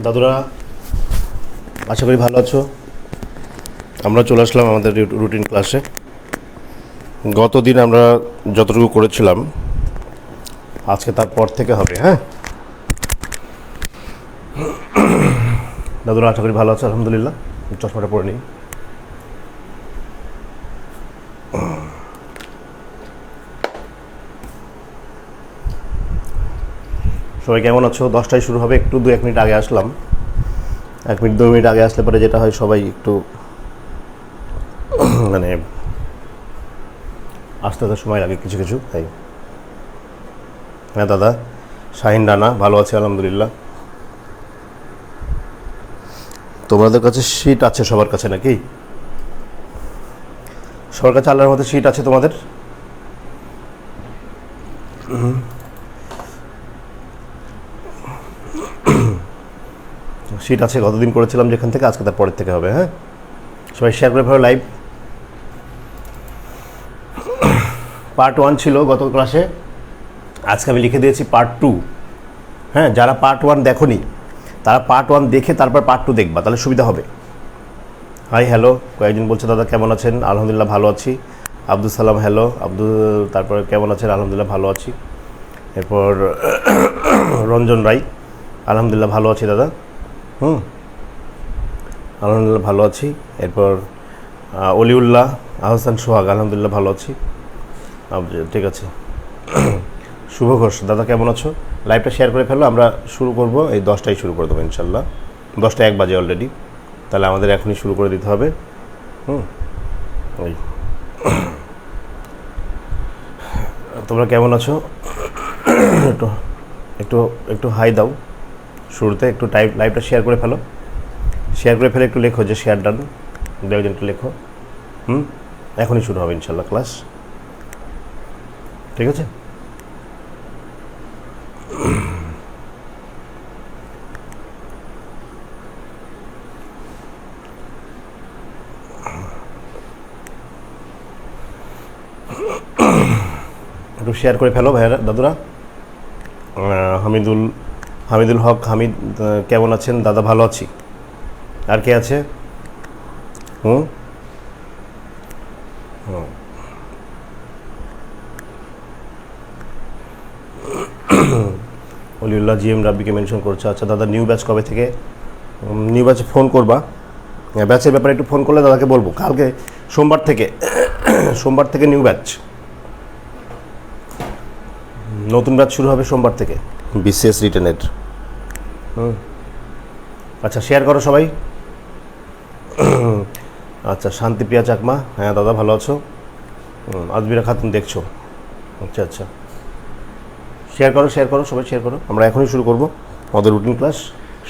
দাদুরা, আশা করি ভালো আছো। আমরা চলে আসলাম আমাদের রুটিন ক্লাসে। গতদিন আমরা যতটুকু করেছিলাম আজকে তারপর থেকে হবে। হ্যাঁ দাদুরা, আশা করি ভালো আছো। আলহামদুলিল্লাহ। চশমাটা পরে নিই। সবাই কেমন আছো? 10টায় শুরু হবে, একটু 1 মিনিট আগে আসলাম। 1 মিনিট 2 মিনিট আগে আসলে পরে যেটা হয়, সবাই একটু মানে আসতে তো সময় লাগে কিছু কিছু, তাই। হ্যাঁ দাদা, শাহিন রানা ভালো আছে আলহামদুলিল্লাহ। তোমাদের কাছে শীট আছে সবার কাছে নাকি? সবার কাছে আল্লাহর মধ্যে শীট আছে তোমাদের? শীট আছে, গতদিন করেছিলাম যেখান থেকে, আজকে তার পরের থেকে হবে। হ্যাঁ সবাই শেয়ার করে ফেলো লাইভ। পার্ট 1 ছিল গত ক্লাসে, আজকে আমি লিখে দিয়েছি পার্ট 2। হ্যাঁ, যারা পার্ট 1 দেখোনি তারা পার্ট 1 দেখে তারপর পার্ট 2 দেখবা, তাহলে সুবিধা হবে। হাই হ্যালো, কয়েকজন বলছে দাদা কেমন আছেন? আলহামদুলিল্লাহ ভালো আছি। আব্দুল সালাম হ্যালো আব্দুল, তারপরে কেমন আছেন? আলহামদুলিল্লাহ ভালো আছি। এরপর রঞ্জন রায়, আলহামদুলিল্লাহ ভালো আছি দাদা। আলহামদুলিল্লাহ ভালো আছি। এরপর অলিউল্লাহ আহসান সোহাগ, আলহামদুলিল্লাহ ভালো আছি। ঠিক আছে। শুভ ঘোষ, দাদা কেমন আছো? লাইভটা শেয়ার করে ফেলো, আমরা শুরু করব। এই 10টায় শুরু করে দেবো ইনশাল্লাহ। 10টা 1 বাজে অলরেডি, তাহলে আমাদের এখনই শুরু করে দিতে হবে। ওই তোমরা কেমন আছো? একটু একটু একটু হাই দাও শুরুতে, একটু লাইভটা শেয়ার করে ফেলো। শেয়ার করে ফেলে একটু লেখো যে শেয়ার ডান, 2 একজন একটু লেখো। এখনই শুরু হবে ইনশাল্লাহ ক্লাস, ঠিক আছে? একটু শেয়ার করে ফেলো ভাইয়ারা দাদুরা। হামিদুল হক হামিদ, কেমন আছেন? দাদা ভালো আছি। আর কে আছে? অলিউল্লাহ জিএম রাব্বিকে মেনশন করছে। আচ্ছা দাদা, নিউ ব্যাচ কবে থেকে? নিউ ব্যাচে ফোন করবা, ব্যাচের ব্যাপারে একটু ফোন করলে দাদাকে বলবো। কালকে সোমবার থেকে নিউ ব্যাচ, নতুন ব্যাচ শুরু হবে সোমবার থেকে, বিসিএস রিটেনের। আচ্ছা শেয়ার করো সবাই। আচ্ছা শান্তিপ্রিয়া চাকমা, হ্যাঁ দাদা ভালো আছো। আজমিরা খাতুন দেখছো? আচ্ছা আচ্ছা, শেয়ার করো সবাই শেয়ার করো। আমরা এখনই শুরু করব আমাদের রুটিন ক্লাস।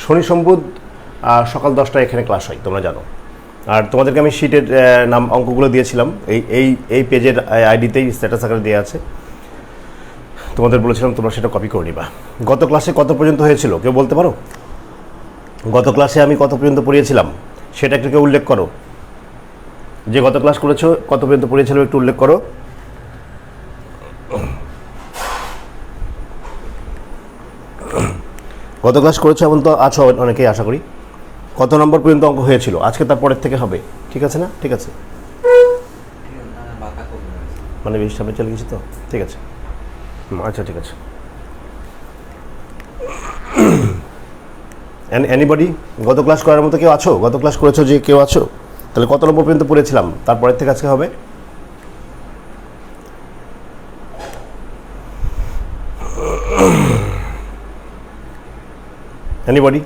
শনি সম্বুধ সকাল 10টায় এখানে ক্লাস হয়, তোমরা জানো। আর তোমাদেরকে আমি শিটের নাম অঙ্কগুলো দিয়েছিলাম, এই পেজের আইডিতেই স্ট্যাটাস আকারে দেওয়া আছে। তোমাদের বলেছিলাম তোমরা সেটা কপি করে নিবা। গত ক্লাসে কত পর্যন্ত হয়েছিল কেউ বলতে পারো? গত ক্লাসে আমি কত পর্যন্ত পড়িয়েছিলাম সেটা একটু কেউ উল্লেখ করো। যে গত ক্লাস করেছো কত পর্যন্ত পড়িয়েছিল একটু উল্লেখ করো। গত ক্লাস করেছো এমন তো আছো অনেকেই, আশা করি। কত নম্বর পর্যন্ত অঙ্ক হয়েছিল? আজকে তার পরের থেকে হবে, ঠিক আছে না? ঠিক আছে, মানে 20 সামনে চলে গেছি তো, ঠিক আছে। আচ্ছা ঠিক আছে। এনিবডি গত ক্লাস করার মতো কেউ আছো? গত ক্লাস করেছো যে কেউ আছো? তাহলে কত নম্বর পর্যন্ত পড়েছিলাম তারপরের থেকে আজকে হবে? এনিবডি?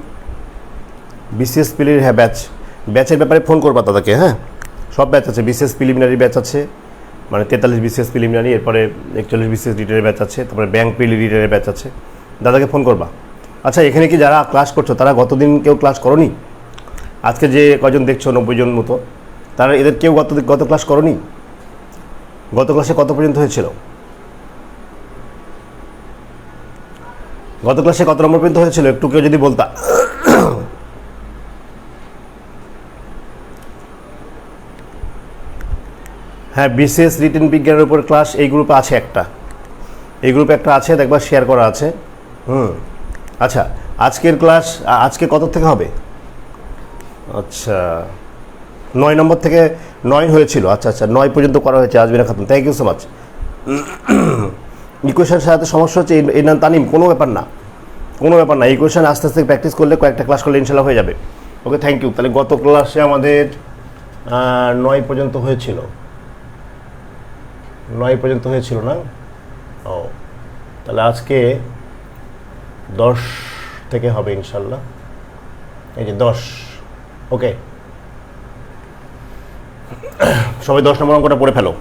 বিসিএস প্রিলিমিনারি, হ্যাঁ ব্যাচের ব্যাপারে ফোন করবা দাদাকে। হ্যাঁ সব ব্যাচ আছে, বিসিএস প্রিলিমিনারি ব্যাচ আছে, মানে 43 বিসিএস প্রিলিমিনারি, এরপরে 41 বিসিএস রিটেনের ব্যাচ আছে, তারপরে ব্যাংক প্রিলি রিটেনের ব্যাচ আছে। দাদাকে ফোন করবা। আচ্ছা এখানে কি যারা ক্লাস করছো তারা গতদিন কেউ ক্লাস করোনি? আজকে যে কজন দেখছো 90 জন মতো, তারা এদের কেউ গত ক্লাস করোনি? গত ক্লাসে কত পর্যন্ত হয়েছিল? গত ক্লাসে কত নম্বর পর্যন্ত হয়েছিল একটু কেউ যদি বলতা। হ্যাঁ বিসিএস রিটেন বিজ্ঞানের উপর ক্লাস এই গ্রুপে আছে একটা, এই গ্রুপে একটা আছে, দেখবা শেয়ার করা আছে। আচ্ছা, আজকের ক্লাস আজকে কত থেকে হবে? আচ্ছা, 9 নম্বর থেকে 9 হয়েছিল। আচ্ছা আচ্ছা, 9 পর্যন্ত করা হয়েছে। Ajmira Khatun, thank you so much. ইকুয়েশনের সাথে সমস্যা হচ্ছে এই না তানিম, কোনো ব্যাপার না, কোনো ব্যাপার না। ইকুয়েশন আস্তে আস্তে প্র্যাকটিস করলে, কয়েকটা ক্লাস করলে ইনশাল্লাহ হয়ে যাবে। ওকে, থ্যাংক ইউ। তাহলে গত ক্লাসে আমাদের 9 পর্যন্ত হয়েছিল, 9 পর্যন্ত হয়েছিল না? ও, তাহলে আজকে 10 থেকে হবে ইনশাল্লাহ। এই যে 10। ওকে, সবাই 10 নম্বর অঙ্কটা পড়ে ফেলো।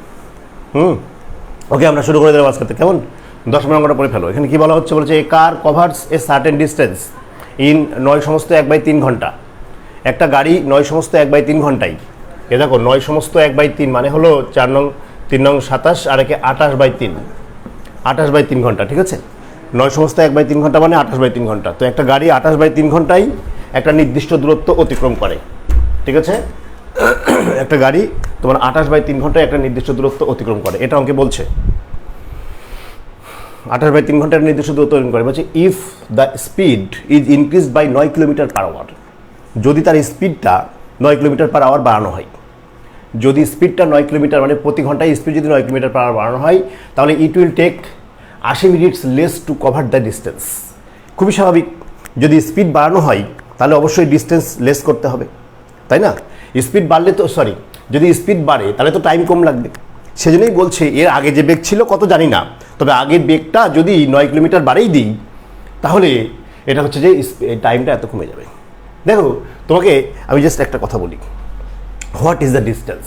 ওকে, আমরা শুরু করে দিলাম আজকে থেকে, কেমন? 10 নম্বর অঙ্কটা পড়ে ফেলো। এখানে কি বলা হচ্ছে? বলছে a car covers a certain distance in 9 সমস্ত 1/3 ঘন্টা। একটা গাড়ি 9 সমস্ত 1/3 ঘন্টায়, এ দেখো 9 সমস্ত 1/3 মানে হলো 4 নং 3 নং 27 আর একে 28/3, 28/3 ঘন্টা। ঠিক আছে, 9 সমস্ত 1/3 ঘন্টা মানে 28/3 ঘন্টা। তো একটা গাড়ি 28/3 ঘন্টায় একটা নির্দিষ্ট দূরত্ব অতিক্রম করে। ঠিক আছে, একটা গাড়ি তোমার 28/3 ঘন্টায় একটা নির্দিষ্ট দূরত্ব অতিক্রম করে, এটা অঙ্কে বলছে। 28/3 ঘন্টার নির্দিষ্ট দূরত্ব অতিক্রম করে। বলছে if the speed is increased by 9 kilometre per hour, যদি তার স্পিডটা 9 কিলোমিটার পার আওয়ার বাড়ানো হয়, যদি স্পিডটা 9 কিলোমিটার মানে প্রতি ঘন্টায় স্পিড যদি 9 কিলোমিটার পার আওয়ার বাড়ানো হয়, তাহলে it will take 80 minutes less to cover the distance. খুবই স্বাভাবিক, যদি স্পিড বাড়ানো হয় তাহলে অবশ্যই ডিস্টেন্স লেস করতে হবে, তাই না? স্পিড বাড়লে তো যদি স্পিড বাড়ে তাহলে তো টাইম কম লাগবে। সেজন্যই বলছে এর আগে যে বেগ ছিল কত জানি না, তবে আগের বেগটা যদি 9 কিলোমিটার বাড়েই দিই তাহলে এটা হচ্ছে যে টাইমটা এত কমে যাবে। দেখো, তোমাকে আমি জাস্ট একটা কথা বলি, what is the distance?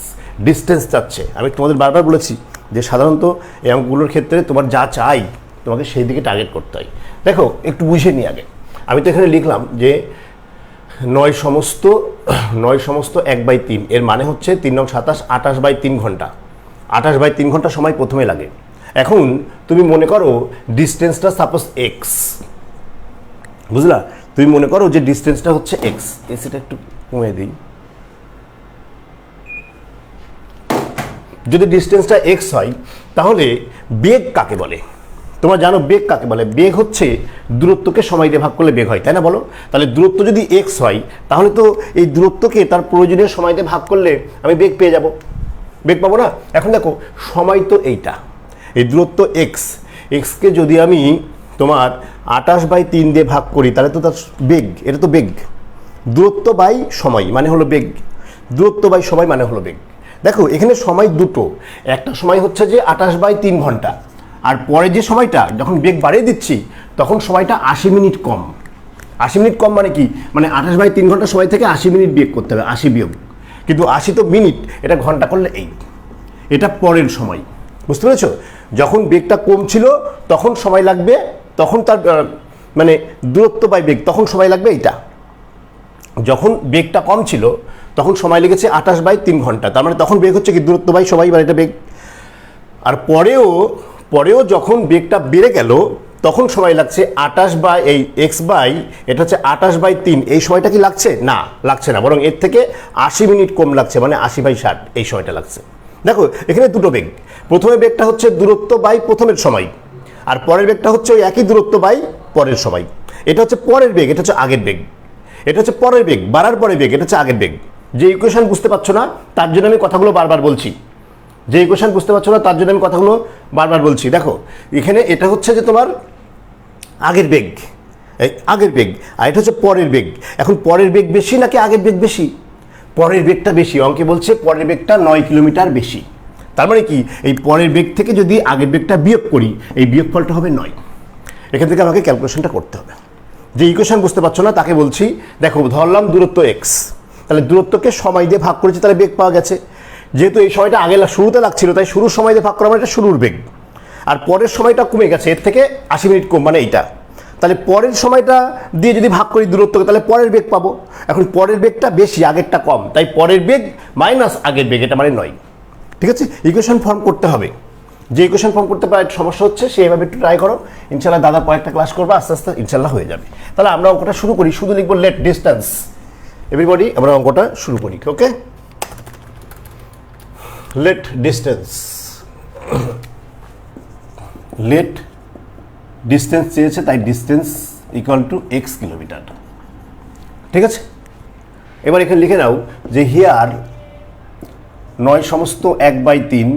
Distance চাচ্ছে। আমি তোমাদের বারবার বলেছি যে সাধারণত এই অঙ্কগুলোর ক্ষেত্রে তোমার যা চাই তোমাকে সেই দিকে টার্গেট করতে হয়। দেখো, একটু বুঝে নিই আগে। আমি তো এখানে লিখলাম যে 9 সমস্ত 1/3, এর মানে হচ্ছে 3 নং 27 28/3 ঘন্টা, 28/3 ঘন্টা সময় প্রথমে লাগে। এখন তুমি মনে করো ডিস্টেন্সটা সাপোজ এক্স, বুঝলা? তুমি মনে করো যে ডিস্টেন্সটা হচ্ছে এক্স, এসিটা একটু কমিয়ে দিই। যদি ডিস্টেন্সটা এক্স হয় তাহলে বেগ কাকে বলে? তোমরা জানো বেগ কাকে বলে? বেগ হচ্ছে দূরত্বকে সময় দিয়ে ভাগ করলে বেগ হয়, তাই না? বলো, তাহলে দূরত্ব যদি এক্স হয় তাহলে তো এই দূরত্বকে তার প্রয়োজনীয় সময় দিয়ে ভাগ করলে আমি বেগ পেয়ে যাব, বেগ পাবো না? এখন দেখো, সময় তো এইটা, এই দূরত্ব এক্স, এক্সকে যদি আমি তোমার 28/3 দিয়ে ভাগ করি তাহলে তো তার বেগ, এটা তো বেগ। দূরত্ব বাই সময় মানে হলো বেগ, দূরত্ব বাই সময় মানে হলো বেগ। দেখো, এখানে সময় দুটো, একটা সময় হচ্ছে যে 28/3 ঘন্টা, আর পরে যে সময়টা যখন বেগ বাড়িয়ে দিচ্ছি তখন সময়টা 80 মিনিট কম। 80 মিনিট কম মানে কি? মানে 28/3 ঘন্টা সময় থেকে 80 মিনিট বিয়োগ করতে হবে, 80 বিয়োগ, কিন্তু 80 তো মিনিট, এটা ঘন্টা করলে এটা পরের সময়। বুঝতে পেরেছো? যখন বেগটা কম ছিল তখন সময় লাগবে, তখন তার মানে দূরত্ব বাই বেগ, তখন সময় লাগবে এইটা। যখন বেগটা কম ছিল তখন সময় লেগেছে 28/3 ঘন্টা, তার মানে তখন বেগ হচ্ছে কি দূরত্ব বাই সময়, বা এটা বেগ। আর পরেও যখন বেগটা বেড়ে গেল তখন সময় লাগছে 28 বাই এই এক্স বাই এটা হচ্ছে 28/3, এই সময়টা কি লাগছে? না, লাগছে না, বরং এর থেকে 80 মিনিট কম লাগছে, মানে 80/60 এই সময়টা লাগছে। দেখো, এখানে দুটো বেগ, প্রথমে বেগটা হচ্ছে দূরত্ব বাই প্রথমের সময়, আর পরের বেগটা হচ্ছে ওই একই দূরত্ব বাই পরের সময়। এটা হচ্ছে পরের বেগ, এটা হচ্ছে আগের বেগ। এটা হচ্ছে পরের বেগ, বাড়ার পরে বেগ, এটা হচ্ছে আগের বেগ। যে ইকুয়েশন বুঝতে পারছো না তার জন্য আমি কথাগুলো বারবার বলছি, যে ইকুয়েশন বুঝতে পারছো না তার জন্য আমি কথাগুলো বারবার বলছি। দেখো, এখানে এটা হচ্ছে যে তোমার আগের বেগ, আগের বেগ, আর এটা হচ্ছে পরের বেগ। এখন পরের বেগ বেশি নাকি আগের বেগ বেশি? পরের বেগটা বেশি। অঙ্কে বলছে পরের বেগটা 9 কিলোমিটার বেশি। তার মানে কি, এই পরের বেগ থেকে যদি আগের বেগটা বিয়োগ করি এই বিয়োগফলটা হবে 9। এখান থেকে আমাকে ক্যালকুলেশনটা করতে হবে। যে ইকুয়েশন বুঝতে পারছো না তাকে বলছি, দেখো ধরলাম দূরত্ব এক্স, তাহলে দূরত্বকে সময় দিয়ে ভাগ করেছি, তাহলে বেগ পাওয়া গেছে। যেহেতু এই সময়টা আগে শুরুতে লাগছিল তাই শুরুর সময় দিয়ে ভাগ করা মানে এটা শুরুর বেগ, আর পরের সময়টা কমে গেছে, এর থেকে 80 মিনিট কম মানে এইটা। তাহলে পরের সময়টা দিয়ে যদি ভাগ করি দূরত্বকে তাহলে পরের বেগ পাবো। এখন পরের বেগটা বেশি, আগেরটা কম, তাই পরের বেগ মাইনাস আগের বেগ, এটা মানে 9। ঠিক আছে, ইকুয়েশন ফর্ম করতে হবে। যে ইকুয়েশন ফর্ম করতে পারে সমস্যা হচ্ছে সেইভাবে একটু ট্রাই করো, ইনশাল্লাহ দাদা কয়েকটা ক্লাস করবো, আস্তে আস্তে ইনশাল্লাহ হয়ে যাবে। তাহলে আমরা অঙ্কটা শুরু করি, শুধু লিখবো লেট ডিস্টেন্স। এভরিবডি আমরা অঙ্কটা শুরু করি। ওকে, লেট ডিস্টেন্স, লেট ডিস্টেন্স চেয়েছে তাই distance equal to x kilometre. ঠিক আছে, এবার এখানে লিখে নাও যে হিয়ার 9 সমস্ত 1/3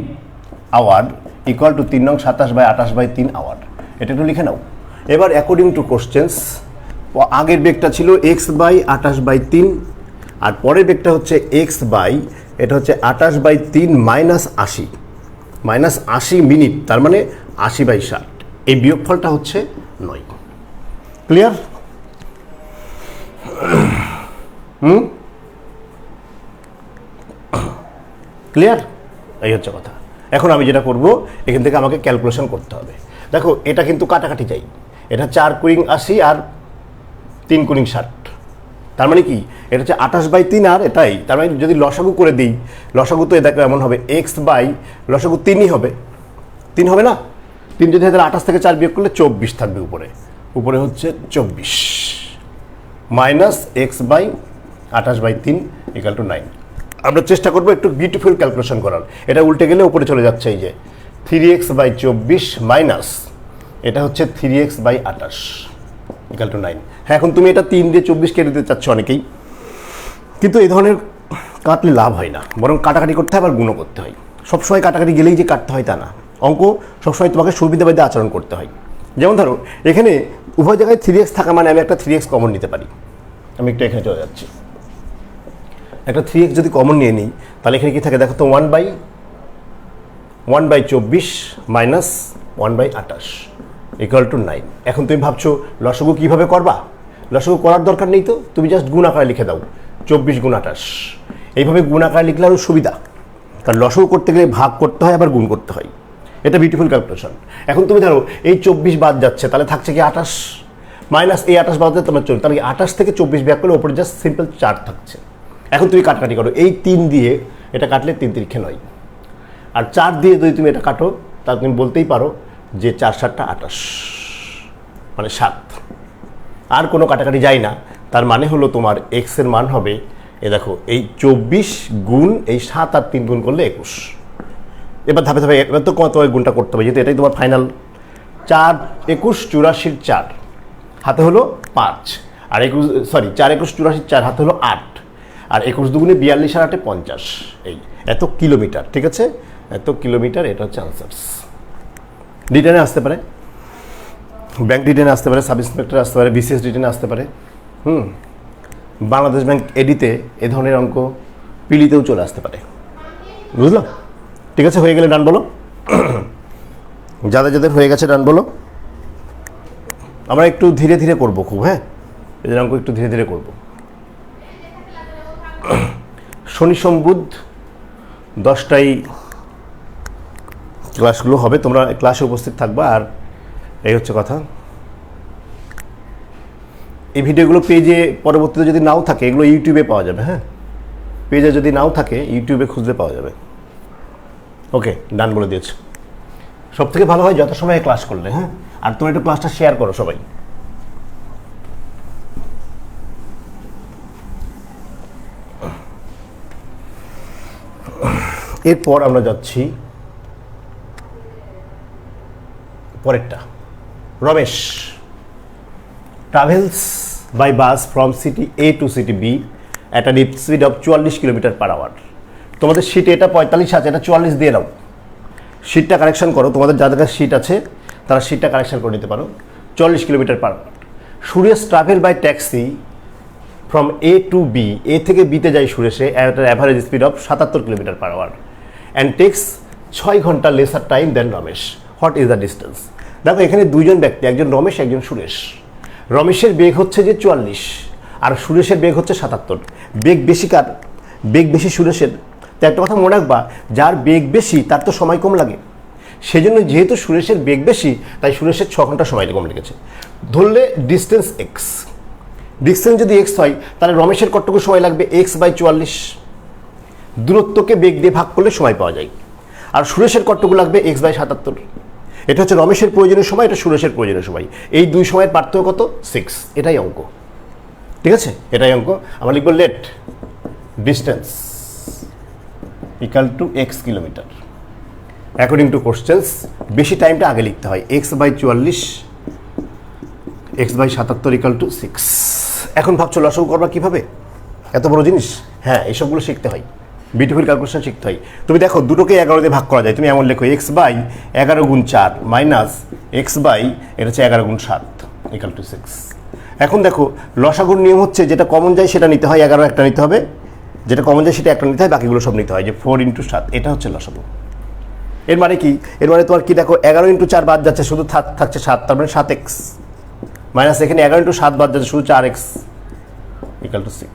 আওয়ার ইকুয়াল টু 3 নং 27/28/3 আওয়ার। এটা একটু লিখে নাও। এবার অ্যাকর্ডিং টু কোশ্চেন্স আগের বেগটা ছিল x/28/3 আর পরের বেগটা হচ্ছে এটা হচ্ছে 28/3 -80 মিনিট, তার মানে 80/60। এই বিয়োগফলটা হচ্ছে 9। ক্লিয়ার? ক্লিয়ার? এই হচ্ছে কথা। এখন আমি যেটা করব, এখান থেকে আমাকে ক্যালকুলেশন করতে হবে। দেখো এটা কিন্তু কাটাকাটি যাই, এটা 4 কুড়িং 80 আর 3 কুড়িং 60, তার মানে কি এটা হচ্ছে 28/3 আর এটাই, তার মানে যদি লসাগু করে দিই, লসাগু তো দেখো এমন হবে লসাগু 3ই হবে, 3 হবে না? 3 যদি 28 থেকে 4 বিয়োগ করলে 24 থাকবে উপরে হচ্ছে 24 মাইনাস x/28/3 ইকুয়াল টু 9। আমরা চেষ্টা করবো একটু বিউটিফুল ক্যালকুলেশন করার। এটা উল্টে গেলে উপরে চলে যাচ্ছে, এই যে 3x/24 মাইনাস এটা হচ্ছে 3x/28 ইকুয়াল টু 9। হ্যাঁ, এখন তুমি এটা 3 দিয়ে 24 কেটে দিতে চাচ্ছ অনেকেই, কিন্তু এই ধরনের কাটলে লাভ হয় না, বরং কাটাকাটি করতে হয়, আবার গুণও করতে হয়। সবসময় কাটাকাটি গেলেই যে কাটতে হয় তা না, অঙ্ক সবসময় তোমাকে সুবিধাবাদী আচরণ করতে হয়। যেমন ধরো এখানে উভয় জায়গায় 3x থাকা মানে আমি একটা 3x কমন নিতে পারি। আমি একটু এখানে চলে যাচ্ছি, একটা 3x যদি কমন নিয়ে নিই তাহলে এখানে কি থাকে দেখো তো, 1/24 মাইনাস 1/28 ইকুয়াল টু 9। এখন তুমি ভাবছো লসাগু কীভাবে করবা? লসাগু করার দরকার নেই তো, তুমি জাস্ট গুণ আকারে লিখে দাও 24 গুণ 28। এইভাবে গুণ আকারে লিখলে আরও সুবিধা, কারণ লসাগু করতে গেলে ভাগ করতে হয় আবার গুণ করতে হয়। এটা বিউটিফুল ক্যালকুলেশন। এখন তুমি ধরো এই 24 বাদ যাচ্ছে, তাহলে থাকছে কি 28 মাইনাস এই 28 বাদ তোমার চলবে, তাহলে 28 থেকে 24 বিয়োগ করলে ওপরে জাস্ট সিম্পল 4 থাকছে। এখন তুমি কাটাকাটি করো, এই 3 দিয়ে এটা কাটলে 3 তিরিখে 9, আর 4 দিয়ে যদি তুমি এটা কাটো তাহলে তুমি বলতেই পারো যে 4 7 28 মানে 7। আর কোনো কাটাকাটি যায় না, তার মানে হলো তোমার x এর মান হবে, এ দেখো এই 24 গুণ এই 7 আর 3 গুণ করলে 21। এবার ধাপে ধাপে এবার তো তোমার গুণটা করতে হবে, যেহেতু এটাই তোমার ফাইনাল। 4 21 84 4 হাতে হলো 5, আর 4 21 84 4 হাতে হলো 8, আর 21 দুগুণে 42 আর 8 50। এই এত কিলোমিটার, ঠিক আছে, এত কিলোমিটার। এটা হচ্ছে আনসার্স। রিটার্নে আসতে পারে, ব্যাংক রিটার্নে আসতে পারে, সাব ইন্সপেক্টর আসতে পারে, বিসিএস রিটার্নে আসতে পারে। বাংলাদেশ ব্যাংক এডিতে এ ধরনের অঙ্ক পিলিতেও চলে আসতে পারে, বুঝলো? ঠিক আছে, হয়ে গেলে ডান বলো। যাদের হয়ে গেছে ডান বলো। আমরা একটু ধীরে ধীরে করবো খুব, হ্যাঁ, এদের অঙ্ক একটু ধীরে ধীরে করবো। শনি সোম বুধ 10টায় ক্লাসগুলো হবে, তোমরা ক্লাসে উপস্থিত থাকবা। আর এই হচ্ছে কথা। এই ভিডিওগুলো পেজে পরবর্তীতে যদি নাও থাকে, এগুলো ইউটিউবে পাওয়া যাবে। হ্যাঁ, পেজে যদি নাও থাকে ইউটিউবে খুঁজলে পাওয়া যাবে। ওকে, ডান বলে দিয়েছে। সব থেকে ভালো হয় যত সময় ক্লাস করলে। হ্যাঁ, আর তোমরা একটু ক্লাসটা শেয়ার করো সবাই। এরপর আমরা যাচ্ছি পরেরটা। Ramesh travels by bus from city A to city B at an speed of 44 kilometre per hour. তোমাদের সিটে এটা 45 আছে, এটা 44 দিয়ে নাও। সিটটা কারেকশন করো, তোমাদের যাদের কাছে সিট আছে তারা সিটটা কারেকশন করে নিতে পারো। 40 kilometre per hour. Suresh travel by taxi from A to B, A থেকে বিতে যায় সুরেশে at an average speed of 77 kilometre per hour and takes 6 ঘন্টা lesser time then Ramesh. What is the distance? দেখো এখানে দুইজন ব্যক্তি, একজন রমেশ একজন সুরেশ। রমেশের বেগ হচ্ছে যে 44 আর সুরেশের বেগ হচ্ছে 77। বেগ বেশি কার? বেগ বেশি সুরেশের। তো একটা কথা মনে রাখবা, যার বেগ বেশি তার তো সময় কম লাগে। সেজন্য যেহেতু সুরেশের বেগ বেশি তাই সুরেশের 6 ঘন্টা সময় কম লেগেছে। ধরলে ডিস্টেন্স এক্স, ডিস্টেন্স যদি এক্স হয় তাহলে রমেশের কতটুকু সময় লাগবে? x/44। দূরত্বকে বেগ দিয়ে ভাগ করলে সময় পাওয়া যায়। আর সুরেশের কতটুকু লাগবে? x/77। এটা হচ্ছে রমেশের প্রয়োজনীয় সময়, এটা সুরেশের প্রয়োজনীয় সময়। এই দুই সময়ের পার্থক্য কত? 6। এটাই অঙ্ক, ঠিক আছে, এটাই অঙ্ক। আমরা লিখব let distance equal to x kilometre. According to questions বেশি টাইমটা আগে লিখতে হয়। x/44 x/77 = 6। এখন ভাবছো লসাগু করবা কীভাবে? এত বড় জিনিস, হ্যাঁ এইসবগুলো শিখতে হয়, বিউটিফুল ক্যালকুলেশন শিখতে হয়। তুমি দেখো দুটোকে 11 দিয়ে ভাগ করা যায়, তুমি এমন লেখো x/11 × 4 মাইনাস এটা হচ্ছে 11 × 7 = 6। এখন দেখো লসাগুর নিয়ম হচ্ছে যেটা কমন যায় সেটা নিতে হয়, 11 একটা নিতে হবে, যেটা কমন যায় সেটা একটা নিতে হয়, বাকিগুলো সব নিতে হয়। যে 4 × 7 এটা হচ্ছে লসাগু। এর মানে কি? এর মানে তোমার কি দেখো 11 × 4 বাদ যাচ্ছে, শুধু থাকছে 7, তার মানে 7x মাইনাস এখানে 11 × 7 বাদ যাচ্ছে, শুধু 4x = 6।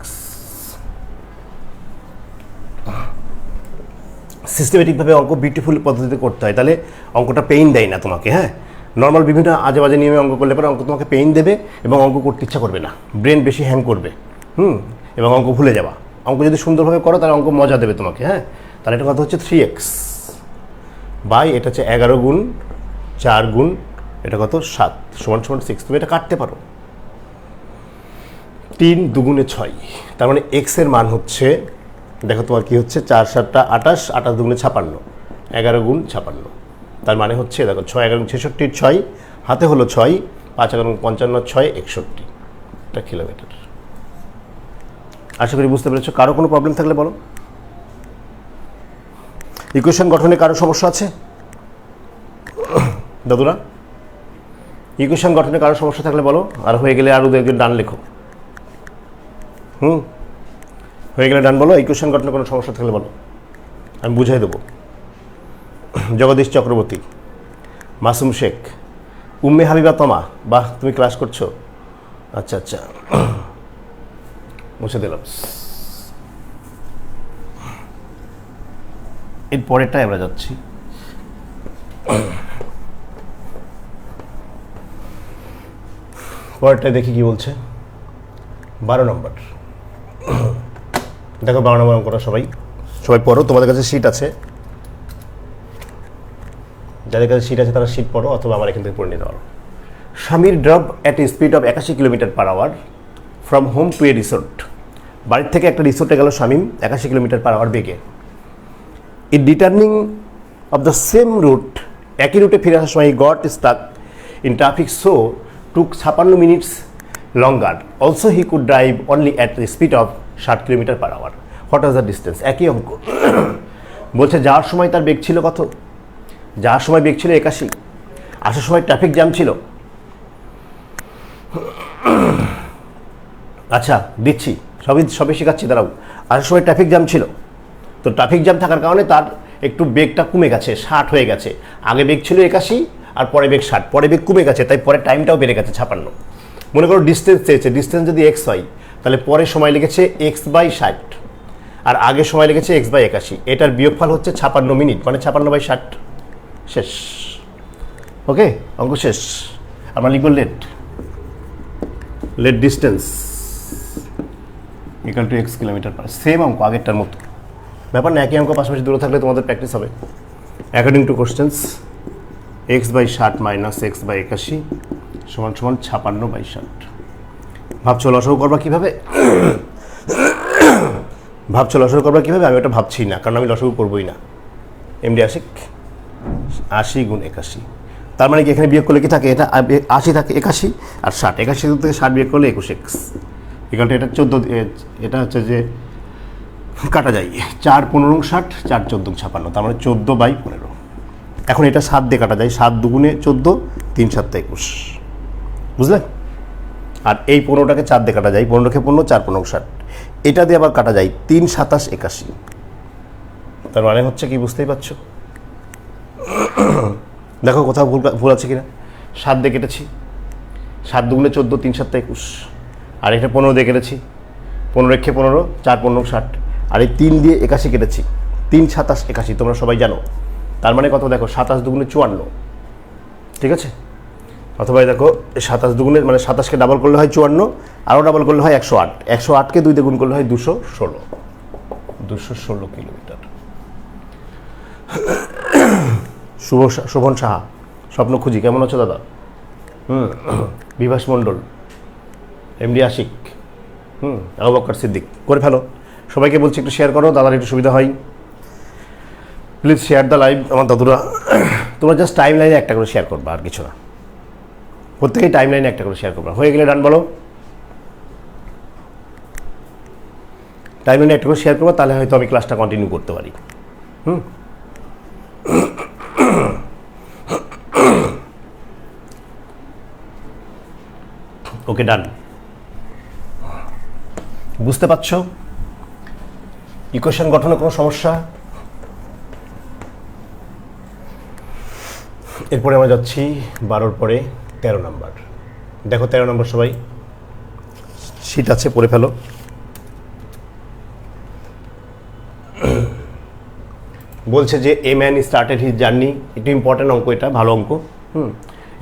সিস্টেমেটিকভাবে অঙ্ক বিউটিফুল পদ্ধতিতে করতে হয়, তাহলে অঙ্কটা পেইন দেয় না তোমাকে। হ্যাঁ, নর্মাল বিভিন্ন আজে বাজে নিয়মে অঙ্ক করলে পরে অঙ্ক তোমাকে পেইন দেবে এবং অঙ্ক করতে ইচ্ছা করবে না, ব্রেন বেশি হ্যাং করবে, এবং অঙ্ক ভুলে যাবা। অঙ্ক যদি সুন্দরভাবে করো তাহলে অঙ্ক মজা দেবে তোমাকে। হ্যাঁ, তাহলে এটা কথা হচ্ছে 3x বাই এটা হচ্ছে 11 × 4 × এটা কত 7 = 6। তুমি এটা কাটতে পারো, 3 × 2 = 6, তার মানে x এর মান হচ্ছে, দেখো তোমার কি হচ্ছে 4 × 7 = 28, 28 × 2 = 56, 11 × 56, তার মানে হচ্ছে দেখো 6 11 66 6 হাতে হলো 6, 5 11 55 6 61 এটা কিলোমিটার। আশা করি বুঝতে পেরেছো। কারো কোনো প্রবলেম থাকলে বলো। ইকুয়েশন গঠনে কারো সমস্যা আছে দাদুরা? ইকুয়েশন গঠনে কারো সমস্যা থাকলে বলো, আর হয়ে গেলে আরও একজন ডান লেখো। হয়ে গেলে ডান বলো। ইকুয়েশন গঠনে কোনো সমস্যা থাকলে বলো, আমি বুঝাই দেবো। জগদীশ চক্রবর্তী, মাসুম শেখ, উম্মে হাবিবা তমা, বাহ তুমি ক্লাস করছো, আচ্ছা আচ্ছা মুছে দিলাম। এর পরেরটাই আমরা যাচ্ছি। পরেরটায় দেখি কি বলছে। 12 নম্বর। দেখো 12 নম্বর অঙ্কটা সবাই পড়ো, তোমাদের কাছে শিট আছে, যাদের কাছে শিট আছে তারা শিট পড়ো, অথবা আমার এখান থেকে পড়ে নিতে পারো। স্বামীর drop at a speed of 81 km/h from home to a resort. বাড়ির থেকে একটা রিসোর্টে গেল শামীম 81 km/h বেগে। In returning of the same route, একই রুটে ফিরে আসার সময় got stuck in traffic, so took 56 minutes longer. Also he could drive only at the speed of 60 km/h। What was the distance? একই অঙ্ক বলছে। যাওয়ার সময় তার বেগ ছিল কত? যাওয়ার সময় বেগ ছিল 81, আসার সময় ট্রাফিক জ্যাম ছিল। আচ্ছা দিচ্ছি, সবই শেখাচ্ছি, দাঁড়াও। আসার সময় ট্রাফিক জ্যাম ছিল, তো ট্রাফিক জ্যাম থাকার কারণে তার একটু বেগটা কমে গেছে, 60 হয়ে গেছে। আগে বেগ ছিল 81 আর পরে বেগ 60, পরে বেগ কমে গেছে, তাই পরে টাইমটাও বেড়ে গেছে 56। মনে করো ডিস্টেন্স চেয়েছে, ডিস্টেন্স যদি x হয় তাহলে পরে সময় লেগেছে x/60 আর আগে সময় লেগেছে x/81। এটার বিয়োগফল হচ্ছে 56 মিনিট, মানে 56/60। শেষ। ওকে, অঙ্ক শেষ। আমরা লিখব let distance equal to x km/h। Same অঙ্ক আগেরটার মতো, ব্যাপার না, একই অঙ্ক পাশাপাশি দূরে থাকলে তোমাদের প্র্যাকটিস হবে। According to questions x/60 minus x/81 সমান 56/60। ভাবছো লসাগু করবা কীভাবে? আমি ওটা ভাবছি না, কারণ আমি লসাগু করবোই না। এমডি আশিক 80 × 81, তার মানে কি এখানে বিয়োগ করলে কি থাকে? এটা 80 থাকে 81 আর 60, 81 থেকে 60 বিয়োগ করলে 21x ইকুয়াল এটা 14। এটা হচ্ছে যে কাটা যায় 4 15 60, 4 14 56, তার মানে 14/15। এখন এটা 7 দিয়ে কাটা যায়, 7 2 × 14, 3 7 21, বুঝলে? আর এই 15টাকে 4 দিয়ে কাটা যায়, 15কে 15, 4 15 60। এটা দিয়ে আবার কাটা যায় 3 27 81, তার মানে হচ্ছে কি বুঝতেই পারছো? দেখো কোথাও ভুল আছে কিনা। 7 দিয়ে কেটেছি, 7 2 × 14, 3 7 21, আর এটা 15 দিয়ে কেটেছি, 15 × 15, 4 15 60, আর এই 3 দিয়ে 81 কেটেছি, 3 27 81, তোমরা সবাই জানো। তার মানে কত দেখো, 27 2 × 54, ঠিক আছে? অথবা দেখো 27 2 মানে 27কে ডাবল করলে হয় 54, আরও ডাবল করলে হয় 108, 108কে 2 দিয়ে গুণ করলে হয় 216 কিলোমিটার। শোভন সাহা, স্বপ্ন খুঁজি, কেমন আছো দাদা? বিভাস মণ্ডল, এমডি আশিক, আবু বকর সিদ্দিক, করে ফেলো। সবাইকে বলছি একটু শেয়ার করো, দাদার একটু সুবিধা হয়। Please share the live. আমার দাদুরা, তোমরা জাস্ট টাইম লাইনে একটা করে শেয়ার করবা, আর কিছু না। প্রত্যেকেই টাইম লাইনে একটা করে শেয়ার করবা। হয়ে গেলে ডান বলো। টাইম লাইনে একটা করে শেয়ার করবো, তাহলে হয়তো আমি ক্লাসটা কন্টিনিউ করতে পারি। ওকে, ডান। বুঝতে পারছো ইকুয়েশন গঠনে কোনো সমস্যা? এরপরে আমরা যাচ্ছি 12 পরে 13 নম্বর। দেখো 13 নম্বর সবাই শীট আছে, পড়ে ফেলো। বলছে যে a man started his journey, একটু ইম্পর্টেন্ট অঙ্ক, এটা ভালো অঙ্ক।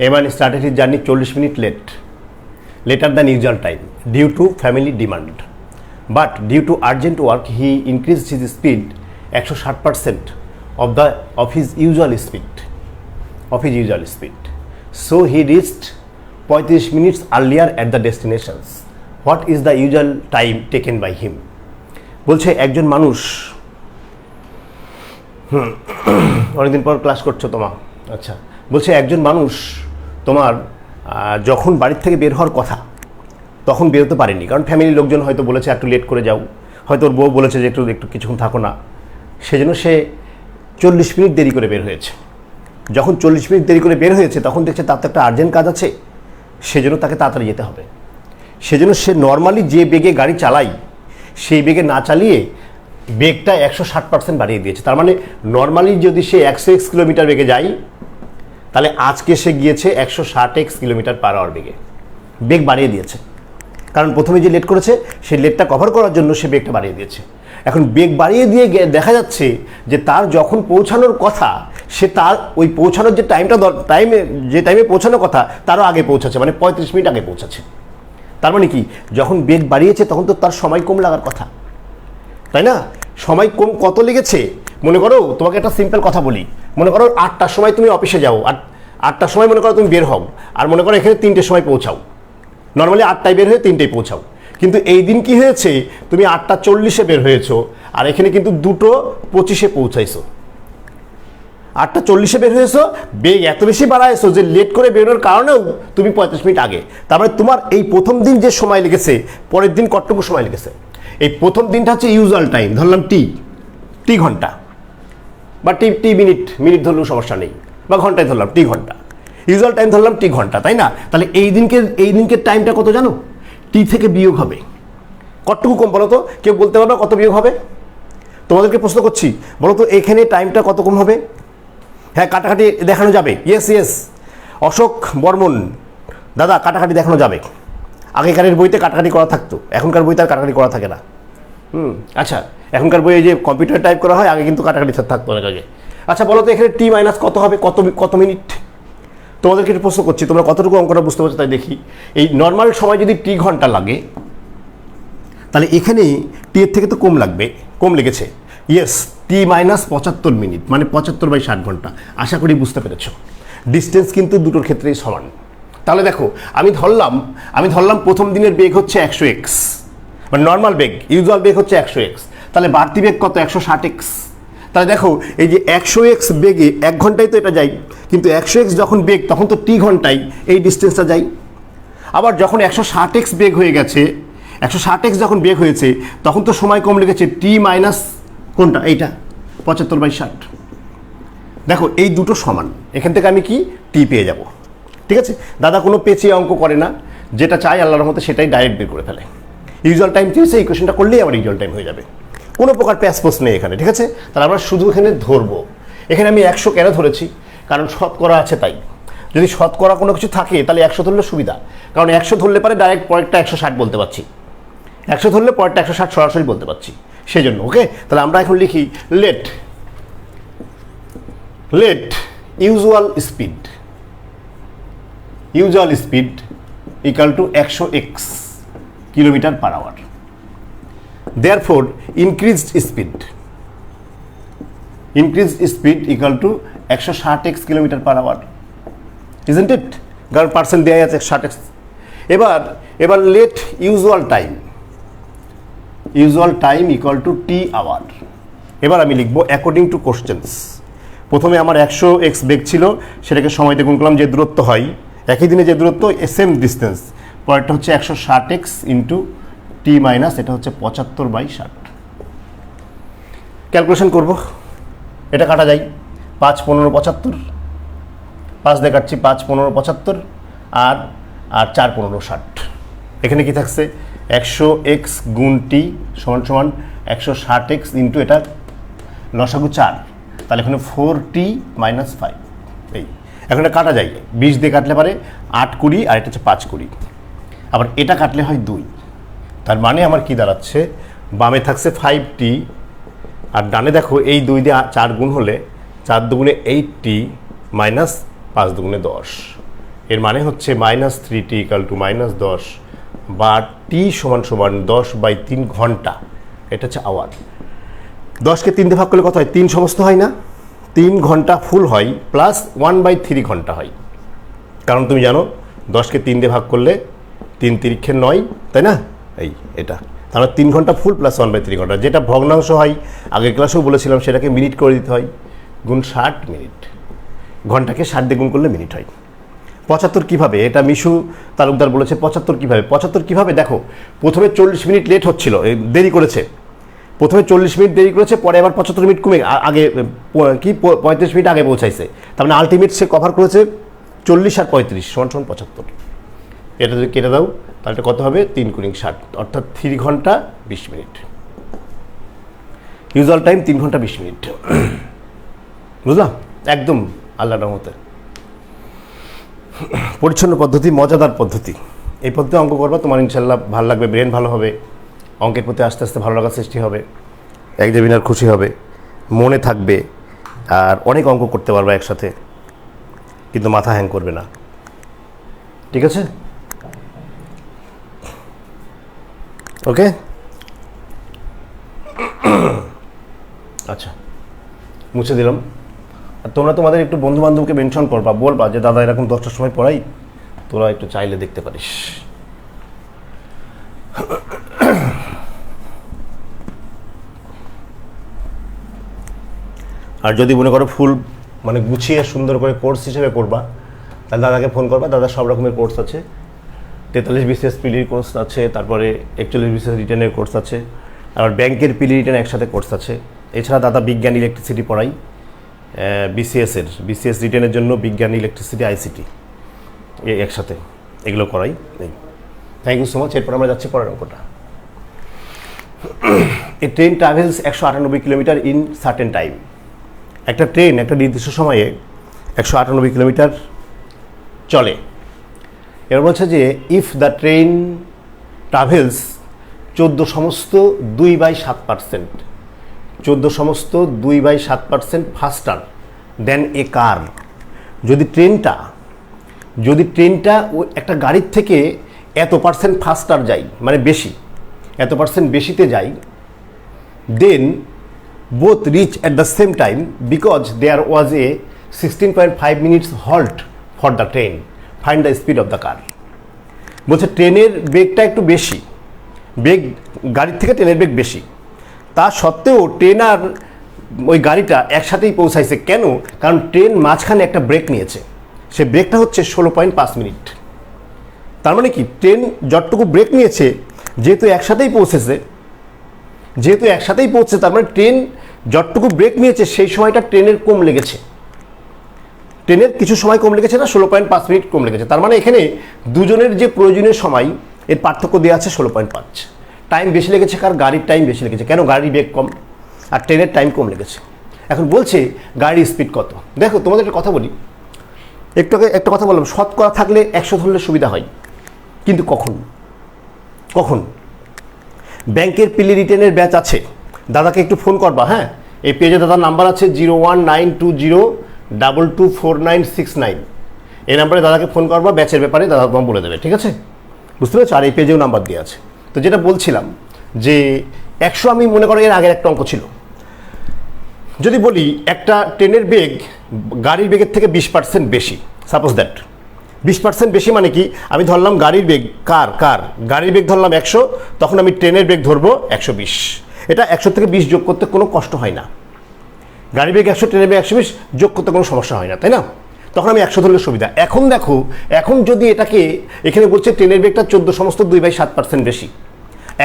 A man started his journey 40 minute later than usual time due to family demand, but due to urgent work he increase his speed 160% of his usual speed. So he reached 35 minutes earlier at the destinations. What is the usual time taken by him? বলছে একজন মানুষ, অনেকদিন পর class করছো তোমার, আচ্ছা। বলছে একজন মানুষ তোমার যখন বাড়ির থেকে বের হওয়ার কথা তখন বেরোতে পারেনি, কারণ ফ্যামিলির লোকজন হয়তো বলেছে একটু লেট করে যাও, হয়তো ওর বউ বলেছে যে একটু কিছুক্ষণ থাকো না, সেজন্য সে 40 মিনিট দেরি করে বের হয়েছে। যখন 40 মিনিট দেরি করে বের হয়েছে তখন দেখছে তার তো একটা আর্জেন্ট কাজ আছে, সেজন্য তাকে তাড়াতাড়ি যেতে হবে। সেজন্য সে নর্মালি যে বেগে গাড়ি চালায় সেই বেগে না চালিয়ে বেগটা 160% বাড়িয়ে দিয়েছে। তার মানে নর্মালি যদি সে 100x কিলোমিটার বেগে যায়, তাহলে আজকে সে গিয়েছে 160x কিলোমিটার পার আওয়ার বেগে, বেগ বাড়িয়ে দিয়েছে। কারণ প্রথমে যে লেট করেছে সেই লেটটা কভার করার জন্য সে বেগটা বাড়িয়ে দিয়েছে। এখন বেগ বাড়িয়ে দিয়ে দেখা যাচ্ছে যে তার যখন পৌঁছানোর কথা, সে তার ওই পৌঁছানোর যে টাইমে পৌঁছানোর কথা তারও আগে পৌঁছাচ্ছে, মানে 35 মিনিট আগে পৌঁছাচ্ছে। তার মানে কি, যখন বেগ বাড়িয়েছে তখন তো তার সময় কম লাগার কথা, তাই না? সময় কম কত লেগেছে? মনে করো তোমাকে একটা সিম্পল কথা বলি, মনে করো 8টার সময় তুমি অফিসে যাও, আর 8টার সময় মনে করো তুমি বের হও, আর মনে করো এখানে 3টের সময় পৌঁছাও। নর্মালি 8টায় বের হয়ে 3টেয় পৌঁছাও, কিন্তু এই দিন কি হয়েছে, তুমি 8টা 40-এ বের হয়েছো আর এখানে কিন্তু 2টো 25-এ পৌঁছাইছো। 8টা 40-এ বের হয়েছো, বেগ এত বেশি বাড়াইছো যে লেট করে বেরোনোর কারণেও তুমি 35 মিনিট আগে। তারপরে তোমার এই প্রথম দিন যে সময় লেগেছে, পরের দিন কতটুকু সময় লেগেছে? এই প্রথম দিনটা হচ্ছে ইউজুয়াল টাইম, ধরলাম টি ঘন্টা, বা টি মিনিট ধরলেও সমস্যা নেই, বা ঘন্টায় ধরলাম টি ঘন্টা, ইউজুয়াল টাইম ধরলাম টি ঘন্টা, তাই না? তাহলে এই দিনকের টাইমটা কত জানো? টি থেকে বিয়োগ হবে কতটুকু কম বলো তো? কেউ বলতে পারবে কত বিয়োগ হবে? তোমাদেরকে প্রশ্ন করছি, বলো তো এখানে টাইমটা কত কম হবে? হ্যাঁ, কাটাকাটি দেখানো যাবে। ইয়েস, অশোক বর্মন দাদা, কাটাকাটি দেখানো যাবে। আগেকারের বইতে কাটাকাটি করা থাকতো, এখনকার বইতে আর কাটাকাটি করা থাকে না। আচ্ছা, এখনকার বইয়ে যে কম্পিউটার টাইপ করা হয়, আগে কিন্তু কাটাকাটি থাকতো অনেক আগে। আচ্ছা বলো তো এখানে টি মাইনাস কত হবে, কত মিনিট? তোমাদেরকে একটু প্রশ্ন করছি, তোমরা কতটুকু অঙ্কটা বুঝতে পারছো তাই দেখি। এই নর্মাল সময় যদি টি ঘন্টা লাগে, তাহলে এখানে টি এর থেকে তো কম লেগেছে। ইয়েস, টি মাইনাস 75 মিনিট, মানে 75/60 ঘন্টা। আশা করি বুঝতে পেরেছ। ডিস্টেন্স কিন্তু দুটোর ক্ষেত্রেই সমান। তাহলে দেখো, আমি ধরলাম প্রথম দিনের বেগ হচ্ছে 100x, মানে নর্মাল বেগ, ইউজুয়াল বেগ হচ্ছে 100x, তাহলে বাড়তি বেগ কত? 160x। তাহলে দেখো এই যে 100x বেগে 1 ঘন্টায় তো এটা যাই, কিন্তু 100x যখন বেগ তখন তো টি ঘন্টায় এই ডিস্টেন্সটা যাই। আবার যখন 160x বেগ হয়ে গেছে, 160x যখন বেগ হয়েছে তখন তো সময় কম লেগেছে, টি মাইনাস কোনটা? এইটা 75/60। দেখো এই দুটো সমান, এখান থেকে আমি কি টি পেয়ে যাব। ঠিক আছে দাদা, কোনো পেঁচিয়ে অঙ্ক করে না, যেটা চাই আল্লাহর মতো সেটাই ডাইরেক্ট বের করে ফেলে। ইউজুয়াল টাইম চেয়েছে, এই কোয়েশনটা করলেই আমার ইউজুয়াল টাইম হয়ে যাবে, কোনো প্রকার প্যাসপোস নেই এখানে। ঠিক আছে, তাহলে আমরা শুধু এখানে ধরবো। এখানে আমি 100 কেন ধরেছি? কারণ শতকরা আছে তাই। যদি শতকরা কোনো কিছু থাকে তাহলে 100 ধরলে সুবিধা, কারণ 100 ধরলে পারে ডাইরেক্ট পরেরটা 160 বলতে পারছি, 100 ধরলে পরেরটা 160 সরাসরি বলতে পারছি, সেই জন্য। ওকে, তাহলে আমরা এখন লিখি let usual speed equal to 100x kilometre per hour. Therefore, increased speed equal to 160x kilometre per hour, isn't it? কারণ পার্সেন্ট দেওয়া আছে 60x। এবার let usual time equal to T hour. এবার আমি লিখবো অ্যাকর্ডিং টু কোশ্চেন্স। প্রথমে আমার 100x বেগ ছিল, সেটাকে সময়তে গুণ করলাম যে দূরত্ব হয় একই দিনে যে দূরত্ব সেম ডিস্টেন্স, পরেরটা হচ্ছে 160x ইন্টু টি মাইনাস, এটা হচ্ছে 75/60। ক্যালকুলেশন করব, এটা কাটা যায়, 5 15 75, 5 দিয়ে কাটছি, 5 15 75, আর 4 15 60। এখানে কি থাকছে, 100x গুণ টি সমান সমান 160x ইন্টু এটা লসাগু 4, তাহলে এখানে 4t মাইনাস 5। এই এখন এটা কাটা যায়, 20 দিয়ে কাটলে পারে 8 20, আর এটা হচ্ছে 5 20, আবার এটা কাটলে হয় 2। তার মানে আমার কি দাঁড়াচ্ছে, বামে থাকছে 5t, আর ডানে দেখো এই 2 দিয়ে 4 গুণ হলে 4 দুগুণে 8t মাইনাস 5 দুগুণে 10। এর মানে হচ্ছে -3t = -10, বা টি সমান সমান 10/3 ঘন্টা। এটা হচ্ছে আওয়ার। 10কে 3 দিয়ে ভাগ করলে কত হয়, 3 সমস্ত হয় না, 3 ঘন্টা ফুল হয়, প্লাস 1/3 ঘন্টা হয়। কারণ তুমি জানো 10কে 3 দিয়ে ভাগ করলে 3 তিরিক্ষে 9, তাই না? এই এটা তাহলে 3 ঘন্টা ফুল প্লাস 1/3 ঘন্টা, যেটা ভগ্নাংশ হয় আগের ক্লাসেও বলেছিলাম, সেটাকে মিনিট করে দিতে হয়, গুণ 60 মিনিট। ঘন্টাকে 60 দিয়ে গুণ করলে মিনিট হয়। 75 কীভাবে, এটা মিশু তালুকদার বলেছে 75 কীভাবে। 75 কীভাবে দেখো, প্রথমে 40 মিনিট লেট হচ্ছিল, দেরি করেছে, প্রথমে 40 মিনিট দেরি করেছে, পরে আবার 75 মিনিট কমে আগে কি 35 মিনিট আগে পৌঁছাইছে, তার মানে আলটিমেট সে কভার করেছে 40 আর 35 সমান 75। এটা যদি কেটে দাও তাহলে কত হবে, 3 × 60, অর্থাৎ 3 ঘন্টা 20 মিনিট। ইউজুয়াল টাইম 3 ঘন্টা 20 মিনিট। বুঝলাম, একদম আল্লাহর রহমতে পরিচ্ছন্ন পদ্ধতি, মজাদার পদ্ধতি। এই পদ্ধতি অঙ্ক করবা, তোমার ইনশাল্লাহ ভালো লাগবে, ব্রেন ভালো হবে, অঙ্কের প্রতি আস্তে আস্তে ভালো লাগার সৃষ্টি হবে, এক্সামিনার খুশি হবে, মনে থাকবে, আর অনেক অঙ্ক করতে পারবে একসাথে, কিন্তু মাথা হ্যাং করবে না। ঠিক আছে, ওকে। আচ্ছা, মুছে দিলাম। আর তোমরা তোমাদের একটু বন্ধু বান্ধবকে মেনশন করবা, বলবা যে দাদা এরকম 10টার সময় পড়াই, তোরা একটু চাইলে দেখতে পারিস। আর যদি মনে করো ফুল মানে গুছিয়ে সুন্দর করে কোর্স হিসেবে পড়বা, তাহলে দাদাকে ফোন করবা, দাদা সব রকমের কোর্স আছে, 43 BCS পিলির কোর্স আছে, তারপরে 41 BCS রিটেনের কোর্স আছে, আবার ব্যাংকের পিলি রিটেন একসাথে কোর্স আছে। এছাড়া দাদা বিজ্ঞান ইলেকট্রিসিটি পড়াই, বিসিএস রিটেনের জন্য বিজ্ঞান ইলেকট্রিসিটি আইসিটি একসাথে, এগুলো করাই। Thank you so much. এরপর আমরা যাচ্ছি পরের অঙ্কটা। A train travels 198 kilometre in certain time. একটা ট্রেন একটা নির্দিষ্ট সময়ে 198 কিলোমিটার চলে। এবার বলছে যে ইফ দ্য ট্রেন ট্রাভেলস 14 সমস্ত 2/7%, 14 সমস্ত 2/7% ফাস্টার দেন এ কার। যদি ট্রেনটা একটা গাড়ির থেকে এত পার্সেন্ট ফাস্টার যায়, মানে বেশি, এত পার্সেন্ট বেশিতে যায়, দেন both reach at the same time because there was a 16.5 minutes halt for the train. Find the speed of the car. বলছে ট্রেনের বেগটা একটু বেশি, বেগ গাড়ির থেকে ট্রেনের বেগ বেশি, তা সত্ত্বেও ট্রেন আর ওই গাড়িটা একসাথেই পৌঁছাইছে। কেন? কারণ ট্রেন মাঝখানে একটা ব্রেক নিয়েছে, সে ব্রেকটা হচ্ছে 16.5 মিনিট। তার মানে কি, ট্রেন যতটুকু ব্রেক নিয়েছে, যেহেতু একসাথেই পৌঁছেছে, তার মানে ট্রেন যতটুকু ব্রেক নিয়েছে সেই সময়টা ট্রেনের কম লেগেছে, ট্রেনের কিছু সময় কম লেগেছে না, 16.5 মিনিট কম লেগেছে। তার মানে এখানে দুজনের যে প্রয়োজনীয় সময়, এর পার্থক্য দেওয়া আছে 16.5। টাইম বেশি লেগেছে কার? গাড়ির টাইম বেশি লেগেছে। কেন? গাড়ির বেগ কম আর ট্রেনের টাইম কম লেগেছে। এখন বলছে গাড়ির স্পিড কত। দেখো তোমাদের একটা কথা বলি, একটু আগে একটা কথা বললাম, শতকরা থাকলে 100 ধরলে সুবিধা হয়, কিন্তু কখন ব্যাংকের পিলি রিটেনের ব্যাচ আছে, দাদাকে একটু ফোন করবা। হ্যাঁ, এই পেজে দাদার নাম্বার আছে 01920224969। এই নাম্বারে দাদাকে ফোন করবা, ব্যাচের ব্যাপারে দাদা তোমার বলে দেবে। ঠিক আছে, বুঝতে পেরেছো? আর এই পেজেও নাম্বার দেওয়া আছে। তো যেটা বলছিলাম যে 100, আমি মনে করো এর আগের একটা অঙ্ক ছিল, যদি বলি একটা ট্রেনের বেগ গাড়ির বেগের থেকে 20% বেশি, সাপোজ দ্যাট 20% বেশি মানে কি, আমি ধরলাম গাড়ির বেগ গাড়ির বেগ ধরলাম 100, তখন আমি ট্রেনের বেগ ধরবো 120। এটা 100 থেকে 20 যোগ করতে কোনো কষ্ট হয় না। গাড়ির বেগ 100, ট্রেনের বেগ 120 যোগ করতে কোনো সমস্যা হয় না, তাই না? তখন আমি 100 ধরলে সুবিধা। এখন দেখো, এখন যদি এটাকে এখানে বলছে ট্রেনের বেগটা 14 সমস্ত 2/7% বেশি,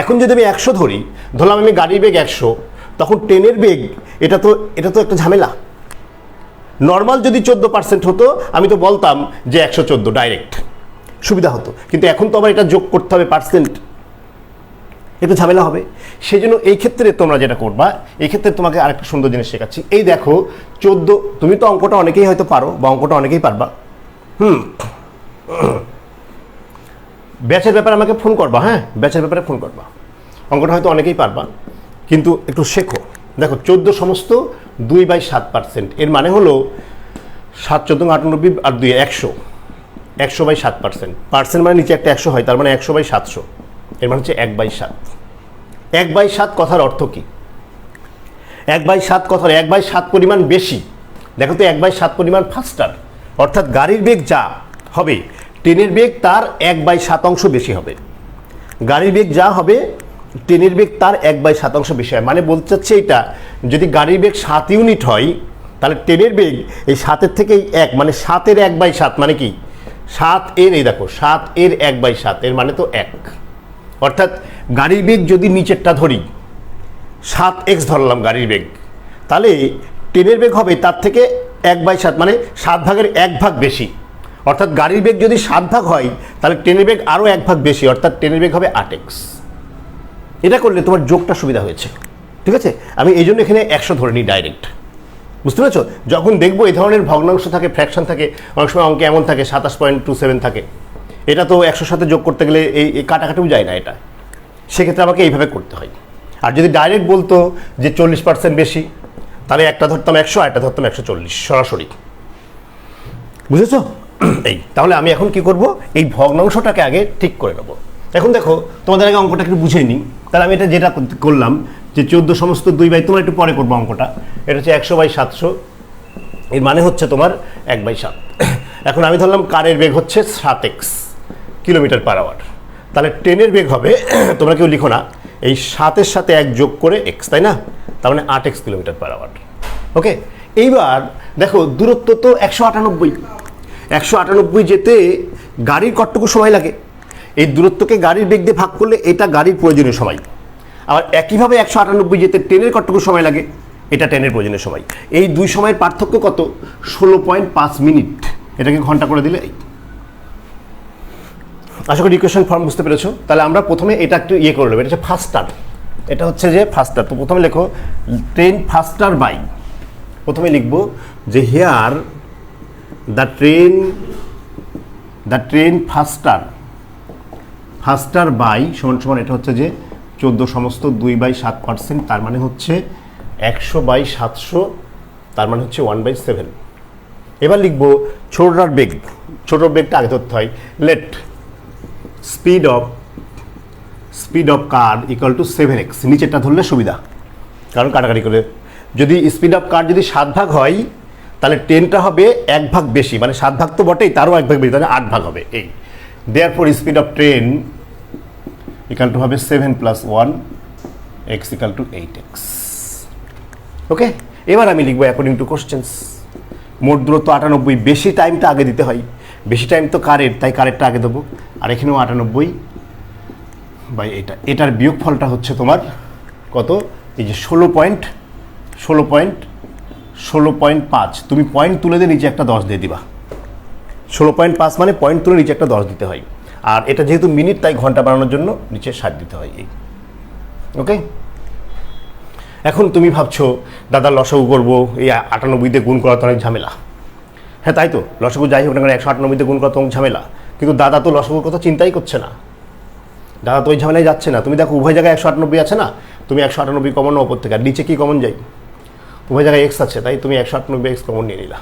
এখন যদি আমি 100 ধরি, ধরলাম আমি গাড়ির বেগ 100, তখন ট্রেনের বেগ এটা তো একটা ঝামেলা। নর্মাল যদি 14% হতো আমি তো বলতাম যে 114 ডাইরেক্ট সুবিধা হতো, কিন্তু এখন তো আবার এটা যোগ করতে হবে পার্সেন্ট, এটা ঝামেলা হবে। সেই জন্য এই ক্ষেত্রে তোমরা যেটা করবা, এই ক্ষেত্রে তোমাকে আরেকটা সুন্দর জিনিস শেখাচ্ছি। এই দেখো 14, তুমি তো অঙ্কটা অনেকেই হয়তো পারো বা অঙ্কটা অনেকেই পারবা। ব্যাচের ব্যাপারে আমাকে ফোন করবা, হ্যাঁ ব্যাচের ব্যাপারে ফোন করবা, অঙ্কটা হয়তো অনেকেই পারবা, কিন্তু একটু শেখো। দেখো 14 সমস্ত 2/7%, এর মানে হলো 7 14 98 আর 2 100, 100/7%। পার্সেন্ট মানে নিচে একটা 100 হয়, তার মানে 100/700, এর মানে হচ্ছে 1/7। 1/7 কথার অর্থ কি? 1/7 কথার 1/7 পরিমাণ বেশি। দেখো তো 1/7 পরিমাণ ফাস্টার, অর্থাৎ গাড়ির বেগ যা হবে ট্রেনের বেগ তার 1/7 বেশি হবে। গাড়ির বেগ যা হবে ট্রেনের বেগ তার 1/7 বেশি হয়। মানে বলতে চাচ্ছে এটা, যদি গাড়ির বেগ 7 ইউনিট হয় তাহলে ট্রেনের বেগ এই 7-এর থেকে 1, মানে 7-এর 1/7 মানে কি 7-এর, এই দেখো 7-এর 1/7, এর মানে তো 1। অর্থাৎ গাড়ির বেগ যদি নিচেরটা ধরি 7x ধরলাম গাড়ির বেগ, তাহলে ট্রেনের বেগ হবে তার থেকে 1/7, মানে 7 ভাগের 1 ভাগ বেশি। অর্থাৎ গাড়ির বেগ যদি 7 ভাগ হয় তাহলে ট্রেনের বেগ আরও 1 ভাগ বেশি, অর্থাৎ ট্রেনের বেগ হবে 8x। এটা করলে তোমার যোগটা সুবিধা হয়েছে, ঠিক আছে? আমি এই জন্য এখানে 100 ধরে নিই ডাইরেক্ট, বুঝতে পেরেছো? যখন দেখবো এই ধরনের ভগ্নাংশ থাকে, ফ্র্যাকশন থাকে, অনেক সময় অঙ্কে এমন থাকে 27.27 থাকে, এটা তো 100 সাথে যোগ করতে গেলে এই কাটাকাটিও যায় না, এটা সেক্ষেত্রে আমাকে এইভাবে করতে হয়। আর যদি ডাইরেক্ট বলতো যে 40% বেশি, তাহলে একটা ধরতাম 100 আর একটা ধরতাম 140 সরাসরি, বুঝেছো? এই তাহলে আমি এখন কি করব, এই ভগ্নাংশটাকে আগে ঠিক করে নেবো। এখন দেখো তোমাদের আগে অঙ্কটা একটু বুঝে নিই। তাহলে আমি এটা যেটা করলাম যে 14 সমস্ত 2 তোমরা একটু পরে করবো অঙ্কটা, এটা হচ্ছে 100/700, এর মানে হচ্ছে তোমার 1/7। এখন আমি ধরলাম কারের বেগ হচ্ছে 7x কিলোমিটার পার আওয়ার, তাহলে ট্রেনের বেগ হবে, তোমরা কেউ লিখো না, এই 7-এর সাথে 1 যোগ করে x, তাই না? তার মানে 8x কিলোমিটার পার আওয়ার। ওকে, এইবার দেখো দূরত্ব তো 198 যেতে গাড়ির কতটুকু সময় লাগে? এই দূরত্বকে গাড়ির বেগ দিয়ে ভাগ করলে এটা গাড়ির প্রয়োজনীয় সময়। আবার একইভাবে 198 যেতে ট্রেনের কতটুকু সময় লাগে? এটা ট্রেনের প্রয়োজনীয় সময়। এই দুই সময়ের পার্থক্য কত? 16.5 মিনিট। এটাকে ঘন্টা করে দিলে, আশা করি ইকুয়েশন ফর্ম বুঝতে পেরেছো। তাহলে আমরা প্রথমে এটা একটু ইয়ে করে নেবো, এটা হচ্ছে ফাস্টার, এটা হচ্ছে যে ফাস্টার। তো প্রথমে লেখো ট্রেন ফাস্টার বাই, প্রথমে লিখবো যে here the train faster by সমান সমান, এটা হচ্ছে যে 14 সমস্ত 2/7%, তার মানে হচ্ছে 100/700, তার মানে হচ্ছে 1/7। এবার লিখবো ছোটটার বেগ, ছোটোর বেগটা আগে ধরতে হয়। Let speed of car equal to 7x, নিচেরটা ধরলে সুবিধা, কারণ কাটাকাটি করে। যদি স্পিড অফ কার যদি 7 ভাগ হয় তাহলে ট্রেনটা হবে 1 ভাগ বেশি, মানে 7 ভাগ তো বটেই, তারও 1 ভাগ বেশি, তাহলে 8 ভাগ হবে। এই therefore speed of train equal to হবে 7 + 1 x ইকুয়াল টু 8x। ওকে, এবার আমি লিখবো অ্যাকর্ডিং টু কোশ্চেন্স। মোট দূরত্ব 98, বেশি টাইমটা আগে দিতে হয়, বেশি টাইম তো কারের, তাই কারেরটা আগে দেবো। আর এখানেও 98 বাই এটার বিয়োগফলটা হচ্ছে তোমার কত? এই যে 16.5। তুমি পয়েন্ট তুলে দিয়ে নিচে একটা 10 দিয়ে দিবা। 16.5 মানে পয়েন্ট তুলে নিচে একটা 10 দিতে হয়। আর এটা যেহেতু মিনিট, তাই ঘন্টা বানানোর জন্য নিচে 60 দিতে হয়। এই ওকে, এখন তুমি ভাবছো দাদা লসাগু করবো, এই 98 দিয়ে গুণ করা তো অনেক ঝামেলা। হ্যাঁ তাই তো, লসাগু যাই হোক না কেন 198 দিয়ে গুণ করা তো অনেক ঝামেলা, কিন্তু দাদা তো লসাগুর কথা চিন্তাই করছে না, দাদা তো ওই ঝামেলায় যাচ্ছে না। তুমি দেখো উভয় জায়গায় 198 আছে না, তুমি 198 কমন ওপর থেকে, আর নিচে কি কমন যাই? উভয় জায়গায় x আছে, তাই তুমি 198x কমন নিয়ে নিলা।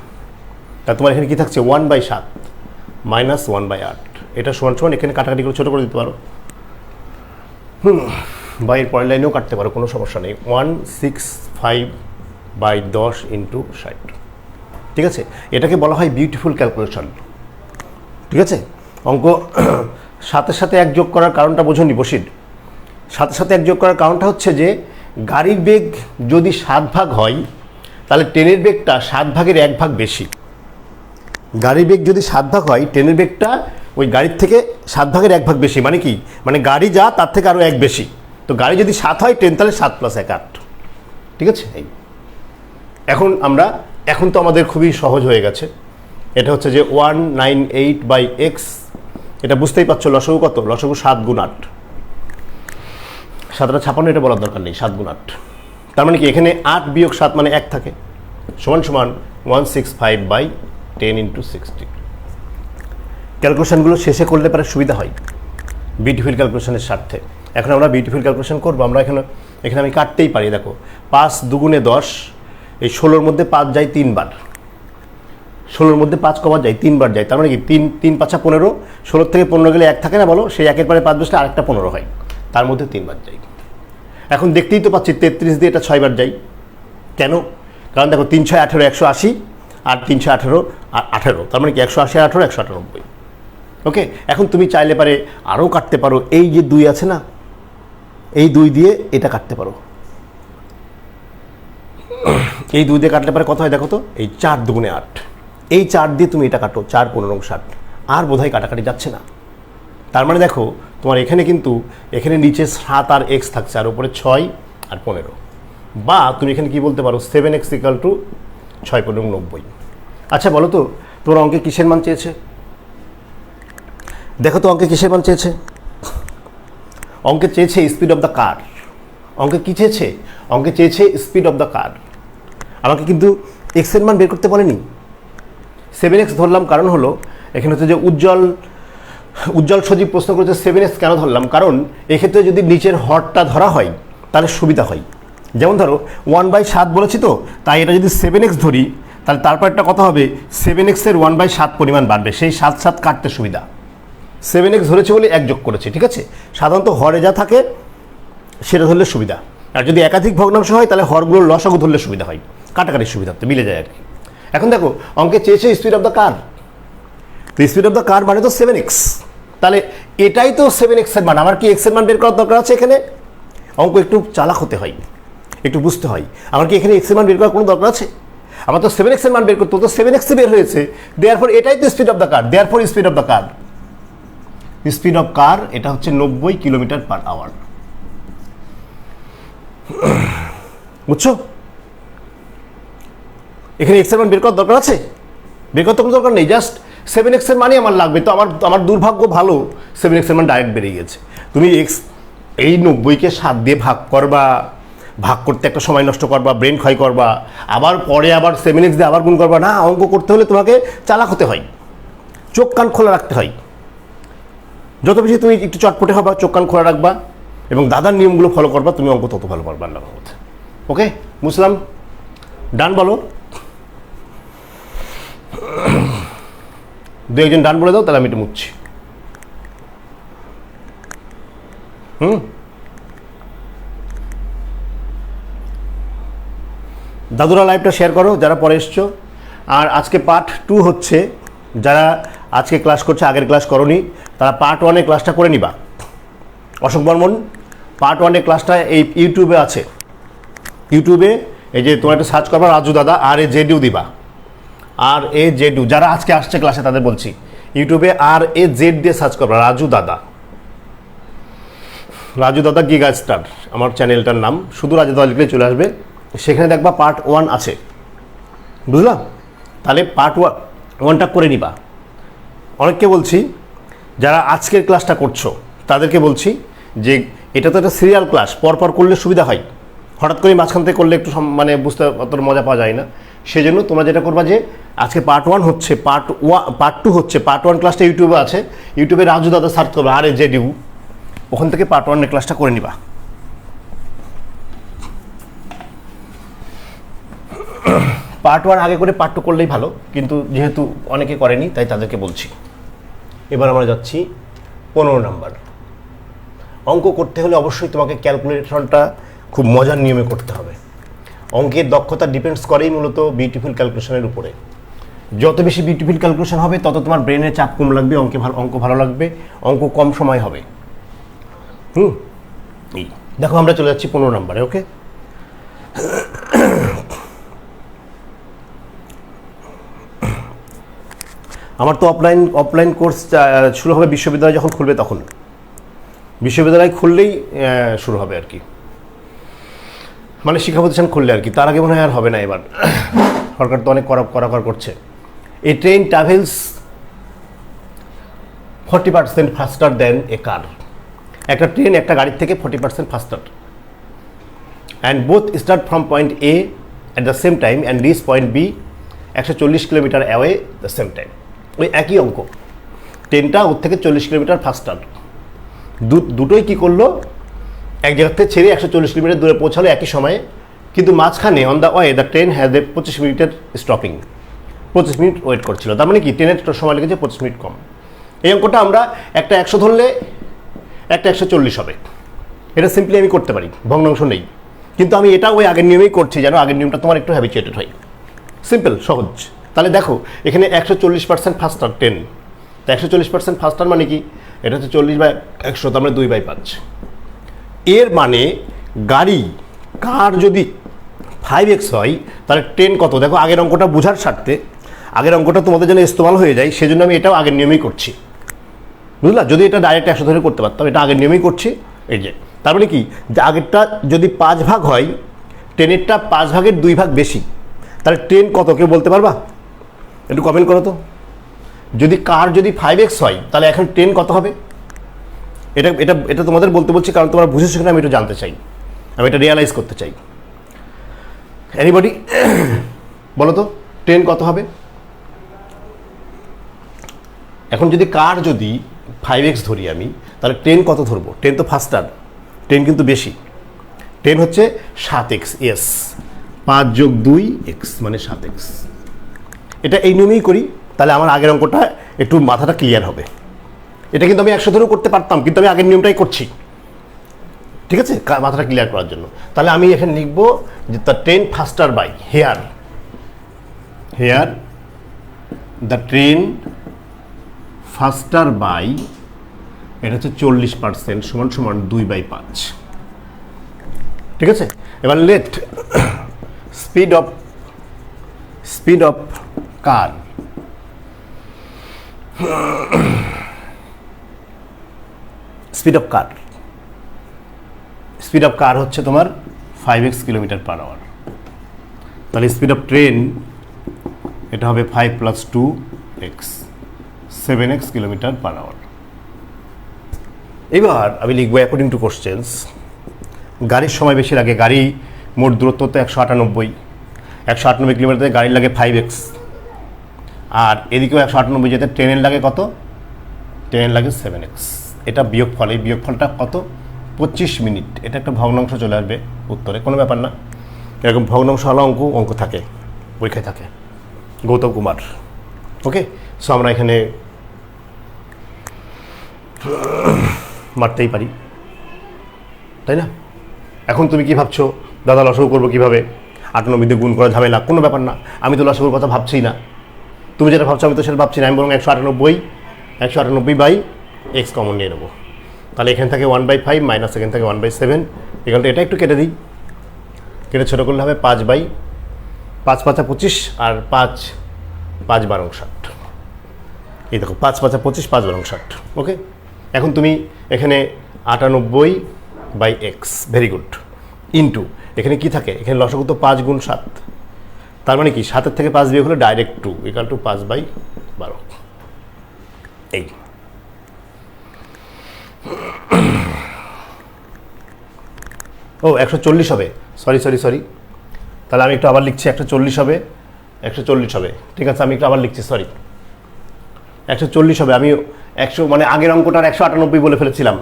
তা তোমার এখানে কি থাকছে? 1/7 মাইনাস 1/8, এটা সমান সমান, এখানে কাটাকাটি করে ছোটো করে দিতে পারো, বা এর পরের লাইনেও কাটতে পারো, কোনো সমস্যা নেই। 165/10 × 60, ঠিক আছে? এটাকে বলা হয় বিউটিফুল ক্যালকুলেশন, ঠিক আছে? অঙ্ক 7-এর সাথে 1 যোগ করার কারণটা বোঝনি বসির? 7-এর সাথে 1 যোগ করার কারণটা হচ্ছে যে গাড়ির বেগ যদি 7 ভাগ হয় তাহলে ট্রেনের বেগটা 7 ভাগের 1 ভাগ বেশি। গাড়ির বেগ যদি 7 ভাগ হয়, ট্রেনের বেগটা ওই গাড়ির থেকে 7 ভাগের 1 ভাগ বেশি। মানে কি, মানে গাড়ি যা তার থেকে আরও 1 বেশি। তো গাড়ি যদি 7 হয়, ট্রেন তাহলে 7 + 1 8। ঠিক আছে? এই এখন তো আমাদের খুবই সহজ হয়ে গেছে। এটা হচ্ছে যে 198/x, এটা বুঝতেই পারছো লসাগু কত? লসাগু 7 × 8, 7 × 56, এটা বলার দরকার নেই, 7 × 8। তার মানে কি, এখানে 8 - 7 মানে 1 থাকে, সমান 165/10 × 60। ক্যালকুলেশনগুলো শেষে করলে পরে সুবিধা হয় বিউটিফুল ক্যালকুলেশনের স্বার্থে। এখন আমরা বিউটিফুল ক্যালকুলেশন করবো। আমরা এখানে আমি কাটতেই পারি। দেখো, 5 × 2 = 10, এই 16-র মধ্যে 5 যায় 3 বার, 16-র মধ্যে 5 কবার যায় 3 বার যায়। তার মানে কি, 3 × 5 = 15, 16 থেকে 15 গেলে 1 থাকে না, বলো? সেই 1-এর পরে 5 বসলে আরেকটা 15 হয়, তার মধ্যে 3 বার যায়। এখন দেখতেই তো পাচ্ছি 33 দিয়ে এটা 6 বার যাই। কেন? কারণ দেখো, 3 × 6 = 18, 180, আর 3 × 6 = 18, তার মানে কি 180 আর 18 198। ওকে, এখন তুমি চাইলে পারে আরও কাটতে পারো। এই যে 2 আছে না, এই 2 দিয়ে এটা কাটতে পারো। এই 2 দিয়ে কাটলে পারে কত হয় দেখো তো? এই 4 × 2 = 8, এই 4 দিয়ে তুমি এটা কাটো, 4 × 15 = 60। আর বোধহয় কাটাকাটি যাচ্ছে না। তার মানে দেখো, তোমার এখানে কিন্তু এখানে নিচে 7 আর x থাকছে, আর উপরে 6 আর 15। বা তুমি এখানে কি বলতে পারো, 7x = 6 × 15 = 90। আচ্ছা বলো তো, তোমার অঙ্কে কিসের মান চেয়েছে? দেখো তো অঙ্কে কিসের মান চেয়েছে? অঙ্কে চেয়েছে স্পিড অফ দ্য কার। অঙ্কে কী চেয়েছে? অঙ্কে চেয়েছে স্পিড অফ দ্য কার। আমাকে কিন্তু এক্সের মান বের করতে বলেনি। 7x ধরলাম, কারণ হলো এখানে হচ্ছে যে উজ্জ্বল সজীব প্রশ্ন করেছে 7x কেন ধরলাম? কারণ এক্ষেত্রে যদি নিচের হরটা ধরা হয় তাহলে সুবিধা হয়। যেমন ধরো 1/7 বলেছি, তো তাই এটা যদি 7x ধরি, তাহলে তারপর একটা কথা হবে, 7x এর 1/7 পরিমাণ বাড়বে, সেই 7 7 কাটতে সুবিধা। 7x ধরেছে বলে 1 যোগ করেছে। ঠিক আছে? সাধারণত হরে যা থাকে সেটা ধরলে সুবিধা। আর যদি একাধিক ভগ্নাংশ হয় তাহলে হরগুলোর লসাগু ধরলে সুবিধা হয়, কাটাকাটির সুবিধা তো মিলে যায় আর কি। এখন দেখো, অঙ্কে চেয়েছে স্পিড অফ দ্য কার। তো স্পিড অফ দ্য কার মানে তো 7x, তাহলে এটাই তো 7x এর মান। আমার কি x এর মান বের করার দরকার আছে? এখানে অঙ্ক একটু চালাক হতে হয়, একটু বুঝতে হয়। আমার কি এখানে x এর মান বের করার কোনো দরকার আছে? আমার তো 7x এর মান বের করতে, তো 7x বের হয়েছে, দেয়ারফর এটাই তো speed of the car, therefore speed of the car. Speed of car এটা হচ্ছে 90 km/h। বুঝছো? এখানে x এর মান বের করার দরকার আছে? বের করতে কোনো দরকার নেই, জাস্ট 7x এর মানই আমার লাগবে। তো আমার দুর্ভাগ্য ভালো, 7x এর মান ডাইরেক্ট বেড়ে গেছে। তুমি এই 90-কে 7 দিয়ে ভাগ করবা, ভাগ করতে একটা সময় নষ্ট করবা, ব্রেন ক্ষয় করবা, আবার পরে আবার 7x দিয়ে আবার গুণ করবা। না, অঙ্ক করতে হলে তোমাকে চালাক হতে হয়, চোখ কান খোলা রাখতে হয়। যত বেশি তুমি একটু চটপটে হবা, চোখ কান খোলা রাখবা এবং দাদার নিয়মগুলো ফলো করবা, তুমি অঙ্ক তত ভালো পারবা না। ওকে, বুঝলাম? ডান বলো। 2-1 ডান বলে দাও, তাহলে আমি একটু মুছছি। দাদুরা লাইভটা শেয়ার করো যারা পরে এসছো। আর আজকে পার্ট 2 হচ্ছে, যারা আজকে ক্লাস করছে, আগের ক্লাস করনি, তারা পার্ট 1-এর ক্লাসটা করে নিবা। অশোক বর্মন পার্ট 1-এর ক্লাসটা এই ইউটিউবে আছে। ইউটিউবে এই যে তোমার একটা সার্চ করবা, রাজু দাদা RAZU দিবা, RAZU। যারা আজকে আসছে ক্লাসে তাদের বলছি, ইউটিউবে RAZ দিয়ে সার্চ করবা, রাজু দাদা গিগা স্টার আমার চ্যানেলটার নাম। শুধু রাজু দাদা লিখলে চলে আসবে, সেখানে দেখবা পার্ট 1 আছে। বুঝলাম? তাহলে পার্ট 1টা করে নিবা। অনেককে বলছি যারা আজকের ক্লাসটা করছো তাদেরকে বলছি যে এটা তো একটা সিরিয়াল ক্লাস, পরপর করলে সুবিধা হয়। হঠাৎ করে মাঝখান থেকে করলে একটু মানে বুঝতে অত মজা পাওয়া যায় না। সেজন্য তোমরা যেটা করবা যে আজকে পার্ট 1 হচ্ছে, পার্ট 2 হচ্ছে, পার্ট 1 ক্লাসটা ইউটিউবে আছে, ইউটিউবে রাজু দাদা সার্চ করবে RAZU, ওখান থেকে পার্ট 1-এর ক্লাসটা করে নিবা। পার্ট 1 আগে করে পার্ট 2 করলেই ভালো, কিন্তু যেহেতু অনেকে করেনি তাই তাদেরকে বলছি। এবার আমরা যাচ্ছি 15 নাম্বার। অঙ্ক করতে হলে অবশ্যই তোমাকে ক্যালকুলেশনটা খুব মজার নিয়মে করতে হবে। অঙ্কের দক্ষতা ডিপেন্ডস করেই মূলত বিউটিফুল ক্যালকুলেশনের উপরে। যত বেশি বিউটিফুল ক্যালকুলেশন হবে তত তোমার ব্রেনে চাপ কম লাগবে, অঙ্ক ভালো লাগবে, অঙ্ক কম সময় হবে। এই দেখো, আমরা চলে যাচ্ছি 15 নাম্বারে। ওকে, আমার তো অফলাইন কোর্স শুরু হবে বিশ্ববিদ্যালয় যখন খুলবে, তখন বিশ্ববিদ্যালয় খুললেই শুরু হবে আর কি, মানে শিক্ষা প্রতিষ্ঠান খুললে আর কি। তার আগে মনে হয় আর হবে না এবার, সরকার তো অনেক কড়া করছে। এই ট্রেন ট্রাভেলস 40% ফাস্টার দেন এ কার। একটা ট্রেন একটা গাড়ির থেকে 40% faster, and both start from point A at the same time and reach point B 140 kilometre away the same time. ওই একই অঙ্ক, ট্রেনটা ওর থেকে 40 কিলোমিটার ফাস্টার, দুটোই কী করলো, এক জায়গা থেকে ছেড়ে 140 কিলোমিটার দূরে পৌঁছালো একই সময়ে, কিন্তু মাঝখানে on the way the train has a 25 মিনিটের স্টপিং, 25 মিনিট ওয়েট করছিল। তার মানে কি ট্রেনের সময় লেগেছে 25 মিনিট কম। এই অঙ্কটা আমরা একটা 100 ধরলে একটা 140 হবে, এটা সিম্পলি আমি করতে পারি, ভগ্নাংশ নেই। কিন্তু আমি এটা ওই আগের নিয়মেই করছি, যেন আগের নিয়মটা তোমার একটু হ্যাবিচুয়েটেড হয়। সিম্পল, সহজ। তাহলে দেখো এখানে 140% ফাস্টার ট্রেন, তো 140% ফাস্টার মানে কি, এটা হচ্ছে 40/100, তার মানে 2/5। এর মানে কার যদি 5x হয়, তাহলে ট্রেন কত? দেখো আগের অঙ্কটা বোঝার স্বার্থে, আগের অঙ্কটা তোমাদের জন্য ইস্তেমাল হয়ে যায়, সেজন্য আমি এটাও আগের নিয়মেই করছি, বুঝলা? যদি এটা ডাইরেক্ট 100 ধরে করতে পারতাম, এটা আগের নিয়মেই করছি। এই যে তার মানে কি, যে আগেরটা যদি 5 ভাগ হয়, ট্রেনেরটা 5 ভাগের 2 ভাগ বেশি, তাহলে ট্রেন কত কেউ বলতে পারবা? একটু কমেন্ট করো তো। যদি কার যদি 5x হয়, তাহলে এখন ট্রেন কত হবে? এটা এটা এটা তোমাদের বলতে বলছি, কারণ তোমরা বুঝেছো কিনা আমি একটু জানতে চাই, আমি এটা রিয়ালাইজ করতে চাই। এনিবডি বলো তো, ট্রেন কত হবে? এখন যদি কার যদি 5x ধরি আমি, তাহলে ট্রেন কত ধরবো? ট্রেন তো ফাস্টার, ট্রেন কিন্তু বেশি, ট্রেন হচ্ছে 7x। ইয়েস, 5 + 2x মানে 7x। এটা এই নিয়মেই করি, তাহলে আমার আগের অঙ্কটা একটু মাথাটা ক্লিয়ার হবে। এটা কিন্তু আমি 100 ধরেও করতে পারতাম, কিন্তু আমি আগের নিয়মটাই করছি, ঠিক আছে, মাথাটা ক্লিয়ার করার জন্য। তাহলে আমি এখানে লিখব যে the train faster by here the train faster by, এটা হচ্ছে 40% সমান 2/5, ঠিক আছে। এবার let speed of car, speed of car হচ্ছে তোমার 5x কিলোমিটার/আওয়ার। তাহলে স্পিড অফ ট্রেন এটা হবে 5 + 2x 7x কিলোমিটার/আওয়ার। এবার আমি লিখবো অ্যাকর্ডিং টু কোশ্চেন্স, গাড়ির সময় বেশি লাগে, গাড়ি মোট দূরত্ব তো 198 কিলোমিটার, গাড়ির লাগে 5x, আর এদিকেও 198 যেতে ট্রেনের লাগে কত? ট্রেনের লাগে 7x। এটা বিয়োগফল, এই বিয়োগফলটা কত? 25 মিনিট। এটা একটা ভগ্নাংশ চলে আসবে উত্তরে, কোনো ব্যাপার না। এরকম ভগ্নাংশওয়ালা অঙ্ক থাকে, পরীক্ষায় থাকে। গৌতম কুমার, ওকে। সো আমরা এখানে মারতেই পারি, তাই না? এখন তুমি কি ভাবছো, দাদা লসাগু করবো কীভাবে? 98 দিয়ে গুণ করা ঝামেলা, কোনো ব্যাপার না। আমি তো লসাগুর কথা ভাবছি না, তুমি যেটা ভাবছো আমি তো সেটা ভাবছি না। আমি বরং 198/x কমন নিয়ে নেবো। তাহলে এখান থেকে 1/5 মাইনাস এখান থেকে 1/7, এখানটা এটা একটু কেটে দিই, কেটে ছোটো করলে হবে 5/5 5 × 25 আর 5 12 60। এই দেখো 5 5 25 5 12 60, ওকে। এখন তুমি এখানে 98/x, ভেরি গুড, ইন্টু এখানে কি থাকে? এখানে লসাগু তো 5 × 7, তার মানে কি 7-এর থেকে 5 বিয়োগ হলে ডাইরেক্ট 2 = 5/12। এই ও 140 হবে, সরি, তাহলে আমি একটু আবার লিখছি, 140 হবে, 140 হবে, ঠিক আছে। আমি একটু আবার লিখছি, সরি, 140 হবে। আমি 100 মানে আগের অঙ্কটার 198 বলে ফেলেছিলাম।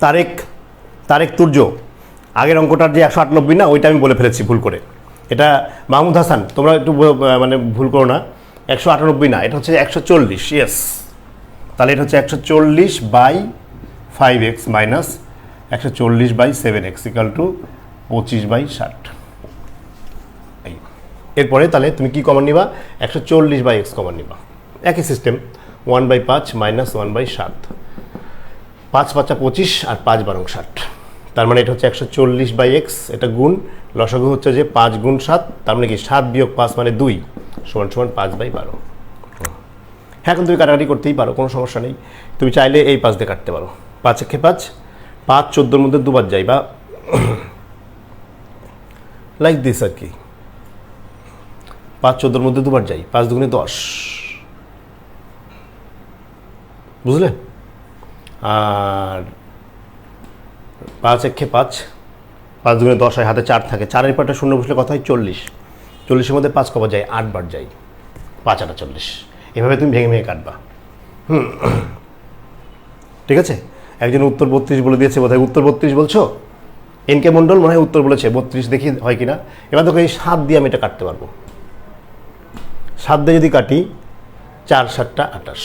তারেক তুর্য, আগের অঙ্কটার যে 198 না, ওইটা আমি বলে ফেলেছি ভুল করে। এটা মাহমুদ হাসান, তোমরা একটু মানে ভুল করো না, 198 না, এটা হচ্ছে 140। ইয়েস, তাহলে এটা হচ্ছে 140/5x মাইনাস 140/7x = 25/60। এই এরপরে তাহলে তুমি কি কমন নিবা? 140/x কমন নিবা, একই সিস্টেম, 1/5 মাইনাস 1/7, 5 5 25 আর 5 12 60। তার মানে এটা হচ্ছে 140/x, এটা গুণ লসাগু হচ্ছে যে 5 × 7, তার মানে কি 7 - 5 মানে 2 = 5/12। হ্যাঁ, এখন তুমি কাটাকাটি করতেই পারো, কোনো সমস্যা নেই। তুমি চাইলে এই 5 দিয়ে কাটতে পারো। 5 একে 5, 5 14-র মধ্যে দুবার যাই, বা লাইক দিস আর কি, 5 14-র মধ্যে দুবার যাই, 5 দুগুণে 10, বুঝলে? আর 5 একে 5, 5 দুগুণে 10 হয়, হাতে 4 থাকে, 4-এর পরটা শূন্য বসলে কত হয়? 40, 40-এর মধ্যে 5 কবার যায়? 8 বার যাই, 5 8 40। এভাবে তুমি ভেঙে ভেঙে কাটবা। ঠিক আছে? একজন উত্তর 32 বলে দিয়েছে, বোধহয় উত্তর 32 বলছো। এনকে মণ্ডল মনে হয় উত্তর বলেছে 32, দেখি হয় কিনা। এবার দেখো এই 7 দিয়ে আমি এটা কাটতে পারবো। 7 দিয়ে যদি কাটি, 4 7 28।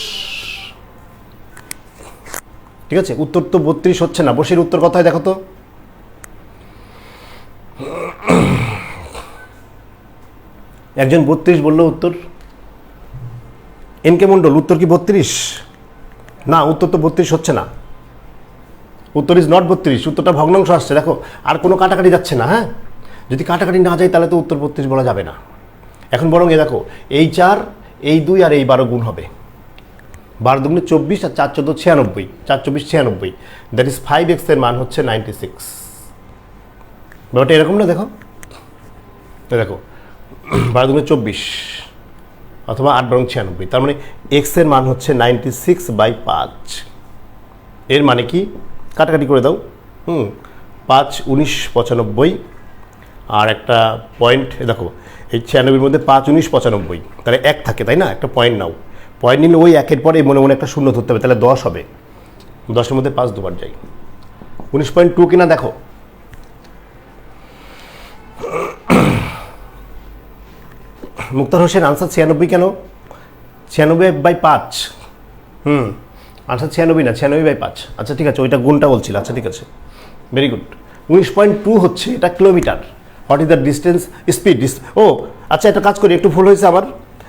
ঠিক আছে? উত্তর তো 32 হচ্ছে না, বসির উত্তর কত হয় দেখো তো। একজন 32 বললো উত্তর, এনকে মণ্ডল উত্তর কি 32? না, উত্তর তো 32 হচ্ছে না, উত্তর ইজ নট 32, উত্তরটা ভগ্নাংশ আসছে। দেখো আর কোনো কাটাকাটি যাচ্ছে না। হ্যাঁ, যদি কাটাকাটি না যায় তাহলে তো উত্তর 32 বলা যাবে না। এখন বরং এ দেখো, এই 4 এই 2 আর এই 12 গুণ হবে, 12 দুগুণে 24 আর 4 14 96, 4 24 96, দ্যাট ইজ 5x এর মান হচ্ছে 96। ব্যাপারটা এরকম না? দেখো দেখো 12 দুগুণে 24 অথবা 8 বরং 96, তার মানে x এর মান হচ্ছে 96/5। এর মানে কি? কাটাকাটি করে দাও। 5 19 95, আর একটা পয়েন্ট, দেখো এই 96-এর মধ্যে 5 19 95, তাহলে 1 থাকে, তাই না? একটা পয়েন্ট নাও, পয়েন্ট নিলে ওই 1-এর পরে মনে মনে একটা শূন্য ধরতে হবে, তাহলে 10 হবে। 10-এর মধ্যে 5 দুবার যাই, 19.2 কিনা দেখো। মুক্তার হোসেন আনসার 96 কেন? 96/5। আনসার 96 না, 96/5। আচ্ছা ঠিক আছে, ওইটা গুণটা বলছিল। আচ্ছা ঠিক আছে, ভেরি গুড। 19.2 হচ্ছে, এটা kilometre. What is the distance speed? ও আচ্ছা, একটা কাজ করি, একটু ভুল হয়েছে আমার,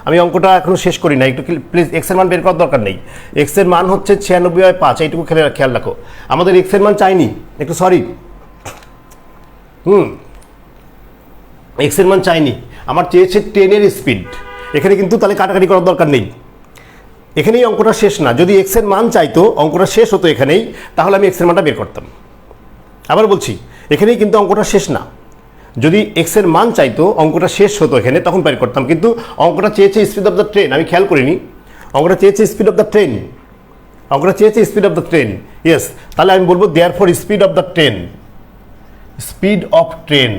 আমি অঙ্কটা এখনো শেষ করি না, একটু প্লিজ এক্স এর মান বের করার দরকার নেই। এক্স এর মান হচ্ছে 96/5, এইটুকু খেয়াল রাখো। আমাদের এক্স এর মান চাইনি, একটু সরি। এক্স এর মান চাইনি, আমার চেয়েছে ট্রেনের স্পিড। এখানে কিন্তু তাহলে কাটাকাটি করার দরকার নেই, এখানেই অঙ্কটা শেষ না। যদি এক্স এর মান চাইতো, অঙ্কটা শেষ হতো এখানেই, তাহলে আমি এক্স এর মানটা বের করতাম। আবার বলছি, এখানেই কিন্তু অঙ্কটা শেষ না। যদি এক্স এর মান চাইতো, অঙ্কটা শেষ হতো এখানে, তখন বের করতাম। কিন্তু অঙ্কটা চেয়েছে স্পিড অফ দ্য ট্রেন, আমি খেয়াল করিনি। অঙ্কটা চেয়েছে স্পিড অফ দ্য ট্রেন, অঙ্কটা চেয়েছে speed of the train. Yes, তাহলে আমি বলবো therefore speed of the train, speed of train.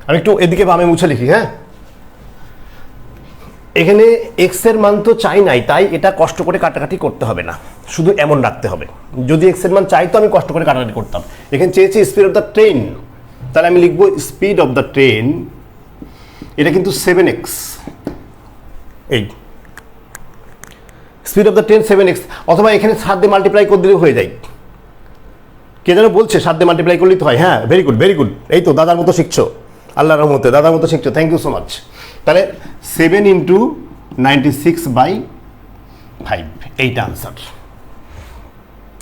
আমি একটু এদিকে বামে মুছে লিখি। হ্যাঁ, এখানে এক্স এর মান তো চাই নাই, তাই এটা কষ্ট করে কাটাকাটি করতে হবে না, শুধু এমন রাখতে হবে। যদি এক্স এর মান চাইতো, আমি কষ্ট করে কাটাকাটি করতাম। এখানে চেয়েছি স্পিড অফ দ্য ট্রেন, তাহলে আমি লিখবো স্পিড অফ দ্য ট্রেন, এটা কিন্তু 7x। এই speed of the train 7x, অথবা এখানে 7 দিয়ে মাল্টিপ্লাই করে দিলেও হয়ে যায়। কে যেন বলছে 7 দিয়ে মাল্টিপ্লাই করলেই তো হয়। হ্যাঁ, ভেরি গুড ভেরি গুড, এই তো দাদার মতো শিখছো, আল্লাহর রহমতে দাদার মতো শিখছো, থ্যাংক ইউ সো মাচ। তাহলে 7 × 96/5, এইটা আনসার।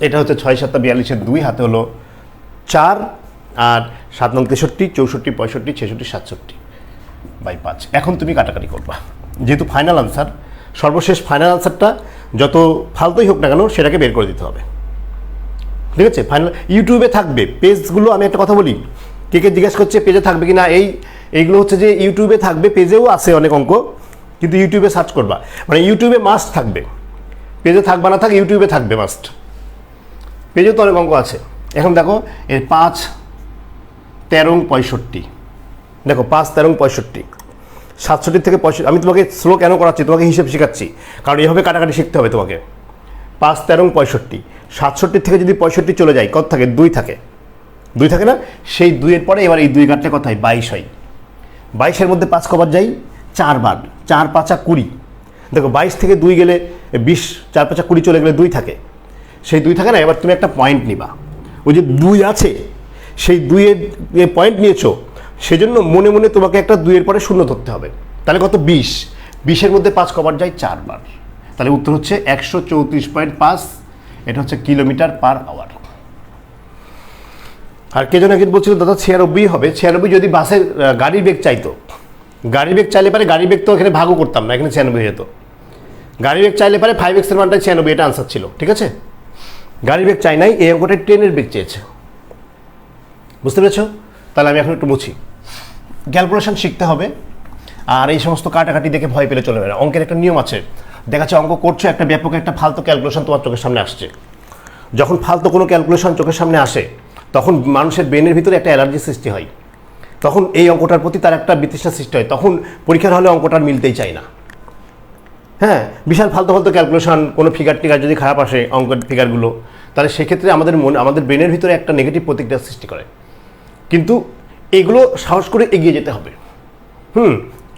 এটা হচ্ছে 6 7 42 2, হাতে হলো 4, আর 7 9 63 64 65 66 67/5। এখন তুমি কাটাকাটি করবা, যেহেতু ফাইনাল আনসার, সর্বশেষ ফাইনাল আনসারটা যত ফালতুই হোক না কেন, সেটাকে বের করে দিতে হবে। ঠিক আছে? ফাইনাল ইউটিউবে থাকবে পেজগুলো। আমি একটা কথা বলি, কে কে জিজ্ঞেস করছে পেজে থাকবে কি না, এইগুলো হচ্ছে যে ইউটিউবে থাকবে, পেজেও আছে অনেক অঙ্ক, কিন্তু ইউটিউবে সার্চ করবা, মানে ইউটিউবে মাস্ট থাকবে, পেজে থাকবা না থাক, ইউটিউবে থাকবে মাস্ট। পেজেও তো অনেক অঙ্ক আছে। এখন দেখো এর 5 13 65, দেখো 5 13 65, 67 থেকে 65। আমি তোমাকে স্লো কেন করাচ্ছি, তোমাকে হিসেব শেখাচ্ছি, কারণ এইভাবে কাটাকাটি শিখতে হবে তোমাকে। 5 13 65, 67 থেকে যদি 65 চলে যায়, কত থাকে? 2 থাকে, 2 থাকে না? সেই 2-এর পরে এবার এই 2 কাটলে কত হয়? 22 হয়। 22-এর মধ্যে 5 কবার যাই? 4 বার, 4 5 20। দেখো 22 থেকে 2 গেলে 20, 4 5 20 চলে গেলে 2 থাকে, সেই 2 থাকে না? এবার তুমি একটা পয়েন্ট নিবা, ওই যে 2 আছে, সেই 2-এর পয়েন্ট নিয়েছো, সেজন্য মনে মনে তোমাকে একটা 2-এর পরে শূন্য ধরতে হবে। তাহলে কত? 20। 20-এর মধ্যে 5 কবার যায়? 4 বার। তাহলে উত্তর হচ্ছে 134.5, এটা হচ্ছে কিলোমিটার/আওয়ার। আর কে যেন একদিন বলছিল দাদা 96 হবে। 96 যদি বাসের গাড়ির বেগ চাইতো, গাড়ির বেগ চাইলে পারে, গাড়ির বেগ তো এখানে ভাগও করতাম না, এখানে 96 যেত। গাড়ির বেগ চাইলে পারে 5x-এর মানটা 96, এটা আনসার ছিল, ঠিক আছে। গাড়ির বেগ চাই নাই, এই অঙ্কটা ট্রেনের বেগ চেয়েছে, বুঝতে পেরেছো? তাহলে আমি এখন একটু বুঝি, ক্যালকুলেশন শিখতে হবে। আর এই সমস্ত কাটাকাটি দেখে ভয় পেলে চলবে না। অঙ্কের একটা নিয়ম আছে, দেখাচ্ছে অঙ্ক করছো, একটা ব্যাপক একটা ফালতু ক্যালকুলেশন তোমার চোখের সামনে আসছে। যখন ফালতু কোনো ক্যালকুলেশন চোখের সামনে আসে, তখন মানুষের ব্রেনের ভিতরে একটা অ্যালার্জি সৃষ্টি হয়, তখন এই অঙ্কটার প্রতি তার একটা বিতৃষ্ণা সৃষ্টি হয়, তখন পরীক্ষার হলে অঙ্কটার মিলতেই চায় না। হ্যাঁ, বিশাল ফালতু ফালতু ক্যালকুলেশন, কোনো ফিগার টিগার যদি খারাপ আসে অঙ্কের ফিগারগুলো, তাহলে সেক্ষেত্রে আমাদের ব্রেনের ভিতরে একটা নেগেটিভ প্রতিক্রিয়া সৃষ্টি করে। কিন্তু এগুলো সাহস করে এগিয়ে যেতে হবে।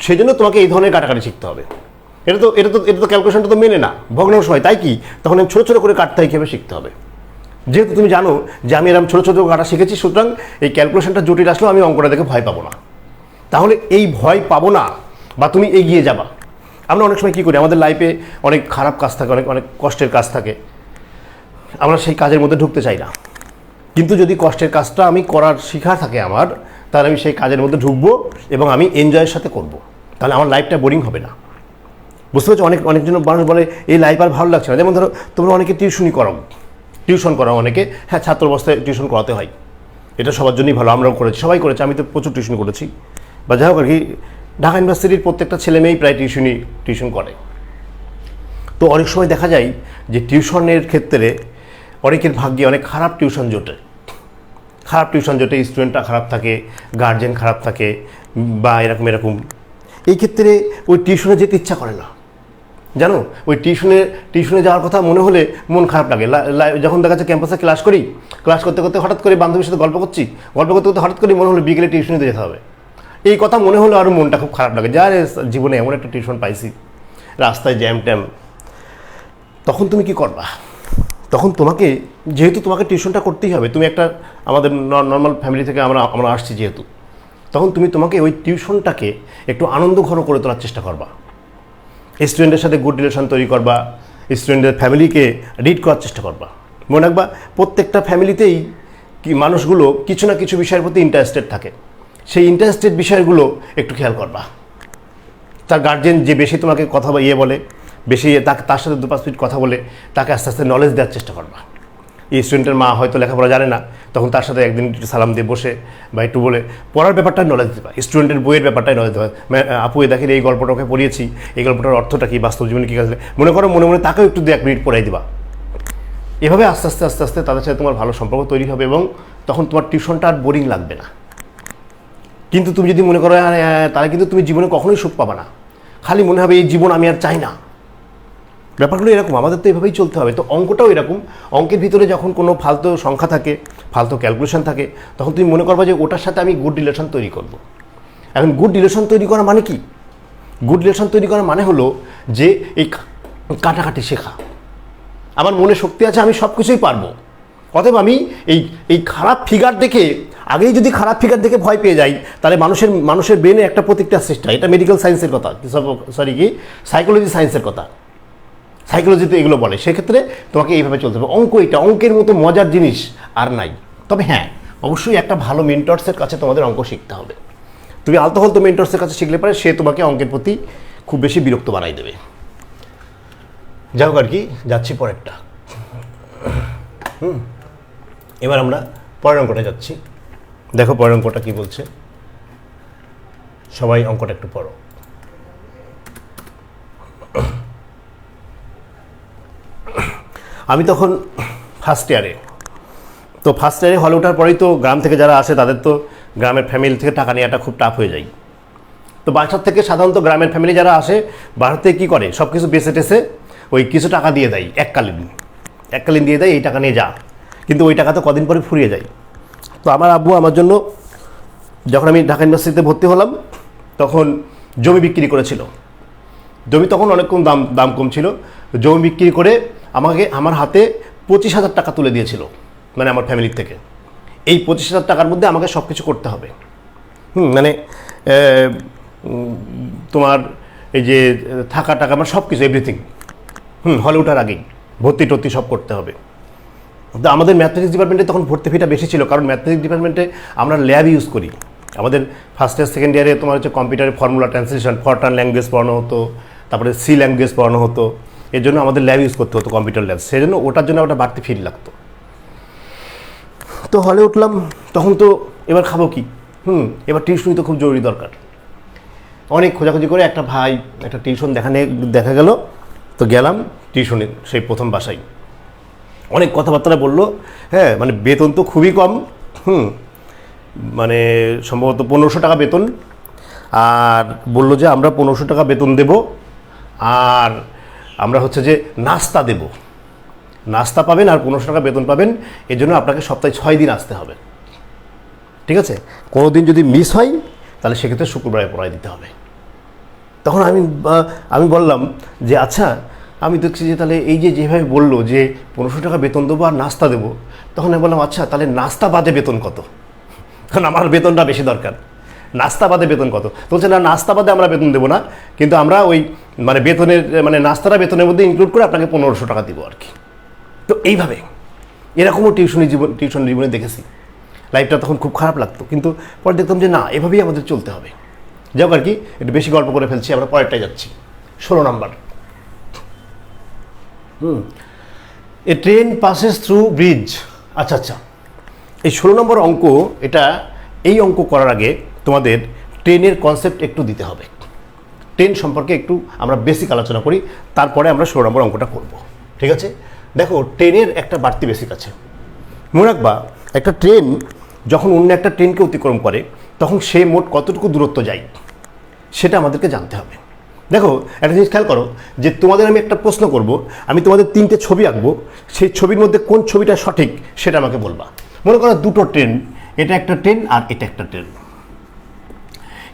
সেই জন্য তোমাকে এই ধরনের কাটাকাটি শিখতে হবে। এটা তো ক্যালকুলেশনটা তো মেনে না, ভগ্নাংশ হয়, তাই কি তখন আমি ছোটো ছোটো করে কাটতে হয় কীভাবে শিখতে হবে। যেহেতু তুমি জানো যে আমি এরকম ছোটো ছোটো কাটা শিখেছি, সুতরাং এই ক্যালকুলেশনটা জটিল আসলেও আমি অঙ্কটা দেখে ভয় পাবো না। তাহলে এই ভয় পাবো না বা তুমি এগিয়ে যাবা। আমরা অনেক সময় কী করি, আমাদের লাইফে অনেক খারাপ কাজ থাকে, অনেক অনেক কষ্টের কাজ থাকে, আমরা সেই কাজের মধ্যে ঢুকতে চাই না। কিন্তু যদি কষ্টের কাজটা আমি করার শিখা থাকে আমার, তাহলে আমি সেই কাজের মধ্যে ঢুকবো এবং আমি এনজয়ের সাথে করব, তাহলে আমার লাইফটা বোরিং হবে না। বুঝতে পারছো? অনেকজন মানুষ বলে এই লাইফ আর ভালো লাগছে না। যেমন ধরো তোমরা অনেকে টিউশন করাও অনেকে, হ্যাঁ, ছাত্র অবস্থায় টিউশন করাতে হয়, এটা সবার জন্যই ভালো, আমরাও করেছি, সবাই করেছে, আমি তো প্রচুর টিউশন করেছি। বা যাই হোক আর কি, ঢাকা ইউনিভার্সিটির প্রত্যেকটা ছেলে মেয়েই প্রায় টিউশন করে। তো অনেক সময় দেখা যায় যে টিউশনের ক্ষেত্রে অনেকের ভাগ্যে অনেক খারাপ টিউশন জোটে, স্টুডেন্টরা খারাপ থাকে, গার্জেন খারাপ থাকে, বা এরকম। এই ক্ষেত্রে ওই টিউশনে যেতে ইচ্ছা করে না, জানো। ওই টিউশনে যাওয়ার কথা মনে হলে মন খারাপ লাগে। যখন দেখা যাচ্ছে ক্যাম্পাসে ক্লাস করতে করতে হঠাৎ করে বান্ধবীর সাথে গল্প করতে করতে হঠাৎ করে মনে হলো বিকেলে টিউশনে যেতে হবে। এই কথা মনে হলে আরও মনটা খুব খারাপ লাগে, যা জীবনে এমন একটা টিউশন পাইছি, রাস্তায় জ্যাম ট্যাম। তখন তুমি কি করবা? তখন যেহেতু তোমাকে টিউশনটা করতেই হবে, তুমি একটা আমাদের নর্মাল ফ্যামিলি থেকে আমরা আসছি যেহেতু, তখন তোমাকে ওই টিউশনটাকে একটু আনন্দঘন করে তোলার চেষ্টা করবা। স্টুডেন্টের সাথে গুড রিলেশন তৈরি করবা, স্টুডেন্টের ফ্যামিলিকে রিড করার চেষ্টা করবা। মনে রাখবা, প্রত্যেকটা ফ্যামিলিতেই মানুষগুলো কিছু না কিছু বিষয়ের প্রতি ইন্টারেস্টেড থাকে, সেই ইন্টারেস্টেড বিষয়গুলো একটু খেয়াল করবা। তার গার্জেন যে বেশি তোমাকে কথা বলে, বেশি তার সাথে 2-5 মিনিট কথা বলে তাকে আস্তে আস্তে নলেজ দেওয়ার চেষ্টা করবা। এই স্টুডেন্টের মা হয়তো লেখাপড়া জানে না, তখন তার সাথে একদিন একটু সালাম দিয়ে বসে বা একটু বলে পড়ার ব্যাপারটাই নলেজ দেবা, স্টুডেন্টের বইয়ের ব্যাপারটাই নলেজ দেবা। আপু দেখেন এই গল্পটাকে পড়িয়েছি, এই গল্পটার অর্থটা কী, বাস্তব জীবনে কী কাজে মনে করো, মনে তাকেও একটু 2-1 মিনিট পড়াই দিবা। এভাবে আস্তে আস্তে তাদের সাথে তোমার ভালো সম্পর্ক তৈরি হবে এবং তখন তোমার টিউশনটা আর বোরিং লাগবে না। কিন্তু তুমি যদি মনে করো তাহলে কিন্তু তুমি জীবনে কখনোই সুখ পাবা না, খালি মনে হবে এই জীবন আমি আর চাই না। ব্যাপারগুলো এরকম, আমাদের তো এভাবেই চলতে হবে। তো অঙ্কটাও এরকম, অঙ্কের ভিতরে যখন কোনো ফালতু সংখ্যা থাকে, ফালতু ক্যালকুলেশন থাকে, তখন তুমি মনে করবা যে ওটার সাথে আমি গুড রিলেশন তৈরি করব। এখন গুড রিলেশন তৈরি করা মানে কি? গুড রিলেশন তৈরি করা মানে হলো যে এই কাটাকাটি শেখা। আমার মনে শক্তি আছে, আমি সব কিছুই পারবো, অতএব আমি এই খারাপ ফিগার দেখে, আগেই যদি খারাপ ফিগার দেখে ভয় পেয়ে যাই, তাহলে মানুষের ব্রেনে একটা প্রতিক্রিয়া সৃষ্টি হয়। এটা মেডিকেল সায়েন্সের কথা, সাইকোলজি সায়েন্সের কথা, সাইকোলজিতে এগুলো বলে। সেক্ষেত্রে তোমাকে এইভাবে চলতে হবে। অঙ্কের মতো মজার জিনিস আর নাই। তবে হ্যাঁ, অবশ্যই একটা ভালো মেন্টরসের কাছে তোমাদের অঙ্ক শিখতে হবে। তুমি আলতো মেন্টরসের কাছে শিখলে পরে সে তোমাকে অঙ্কের প্রতি খুব বেশি বিরক্ত বানাই দেবে। যাই হোক আর কি, যাচ্ছি পরেরটা। এবার আমরা পরের অঙ্কটা যাচ্ছি। দেখো পরের অঙ্কটা কি বলছে, সবাই অঙ্কটা একটু পড়ো। আমি তখন ফার্স্ট ইয়ারে হলে ওঠার পরেই তো গ্রাম থেকে যারা আসে তাদের তো গ্রামের ফ্যামিলি থেকে টাকা নেওয়াটা খুব টাফ হয়ে যায়। তো বাসার থেকে সাধারণত গ্রামের ফ্যামিলি যারা আসে বাসার থেকে কী করে, সব কিছু বেছে টেসে ওই কিছু টাকা দিয়ে দেয়, এককালীন দিয়ে দেয়, এই টাকা নিয়ে যা। কিন্তু ওই টাকা তো কদিন পরে ফুরিয়ে যায়। তো আমার আব্বু আমার জন্য, যখন আমি ঢাকা ইউনিভার্সিটিতে ভর্তি হলাম, তখন জমি বিক্রি করেছিল। জমি তখন অনেক দাম কম ছিল। জমি বিক্রি করে আমার হাতে 25,000 টাকা তুলে দিয়েছিল, মানে আমার ফ্যামিলির থেকে। এই 25,000 টাকার মধ্যে আমাকে সব কিছু করতে হবে। মানে তোমার এই যে থাকা টাকা, আমার সব কিছু, এভরিথিং, হলে ওঠার আগেই ভর্তি টর্তি সব করতে হবে। তো আমাদের ম্যাথমেটিক্স ডিপার্টমেন্টে তখন ভর্তি ফিটা বেশি ছিল, কারণ ম্যাথমেটিক্স ডিপার্টমেন্টে আমরা ল্যাব ইউজ করি। আমাদের ফার্স্ট ইয়ার সেকেন্ড ইয়ারে তোমার হচ্ছে কম্পিউটারে ফর্মুলা ট্রান্সলেশন, ফরট্রান ল্যাঙ্গুয়েজ পড়ানো হতো, তারপরে সি ল্যাঙ্গুয়েজ পড়ানো হতো, এর জন্য আমাদের ল্যাব ইউজ করতে হতো, কম্পিউটার ল্যাব, সেই জন্য ওটার জন্য একটা বাড়তি ফি লাগতো। তো হলে উঠলাম, তখন তো এবার খাবো কি, এবার টিউশনি তো খুব জরুরি দরকার। অনেক খোঁজাখুঁজি করে একটা ভাই একটা টিউশন দেখা গেল, তো গেলাম টিউশনে, সেই প্রথম বাসায়। অনেক কথাবার্তা বললো, হ্যাঁ মানে বেতন তো খুবই কম, মানে সম্ভবত 1500 টাকা বেতন, আর বললো যে আমরা 1500 টাকা বেতন দেব, আর আমরা হচ্ছে যে নাস্তা দেব, নাস্তা পাবেন আর 1500 টাকা বেতন পাবেন, এর জন্য আপনাকে সপ্তাহে 6 দিন আসতে হবে, ঠিক আছে? কোনো দিন যদি মিস হয় তাহলে সেক্ষেত্রে শুক্রবারে পড়ায় দিতে হবে। তখন আমি বললাম যে আচ্ছা, আমি দেখছি যে তাহলে এই যেভাবে বললো যে 1500 টাকা বেতন দেবো আর নাস্তা দেবো, তখন আমি বললাম আচ্ছা তাহলে নাস্তা বাদে বেতন কত, কারণ আমার বেতনটা বেশি দরকার, নাস্তা বাদে বেতন কত? তো বলছে না, নাস্তা বাদে আমরা বেতন দেবো না, কিন্তু আমরা ওই মানে বেতনের মানে নাস্তাটা বেতনের মধ্যে ইনক্লুড করে আপনাকে 1500 টাকা দিব আর কি। তো এইভাবে এরকমও টিউশন জীবনে দেখেছি। লাইফটা তখন খুব খারাপ লাগতো, কিন্তু পরে দেখতাম যে না, এভাবেই আমাদের চলতে হবে। যাও আর কি, একটু বেশি গল্প করে ফেলছি, আমরা পরেরটায় যাচ্ছি। 16 নম্বর, এ ট্রেন পাসেস থ্রু ব্রিজ। আচ্ছা আচ্ছা, এই 16 নম্বর অঙ্ক, এই অঙ্ক করার আগে তোমাদের ট্রেনের কনসেপ্ট একটু দিতে হবে। ট্রেন সম্পর্কে একটু আমরা বেসিক আলোচনা করি, তারপরে আমরা 16 নম্বর অঙ্কটা করব, ঠিক আছে? দেখো, ট্রেনের একটা বাড়তি বেসিক আছে। মনে রাখবা, একটা ট্রেন যখন অন্য একটা ট্রেনকে অতিক্রম করে তখন সে মোট কতটুকু দূরত্ব যায় সেটা আমাদেরকে জানতে হবে। দেখো, একটা জিনিস খেয়াল করো, যে তোমাদের আমি একটা প্রশ্ন করব, আমি তোমাদের 3টে ছবি আঁকবো, সেই ছবির মধ্যে কোন ছবিটা সঠিক সেটা আমাকে বলবা। মনে করো দুটো ট্রেন, এটা একটা ট্রেন আর এটা একটা ট্রেন।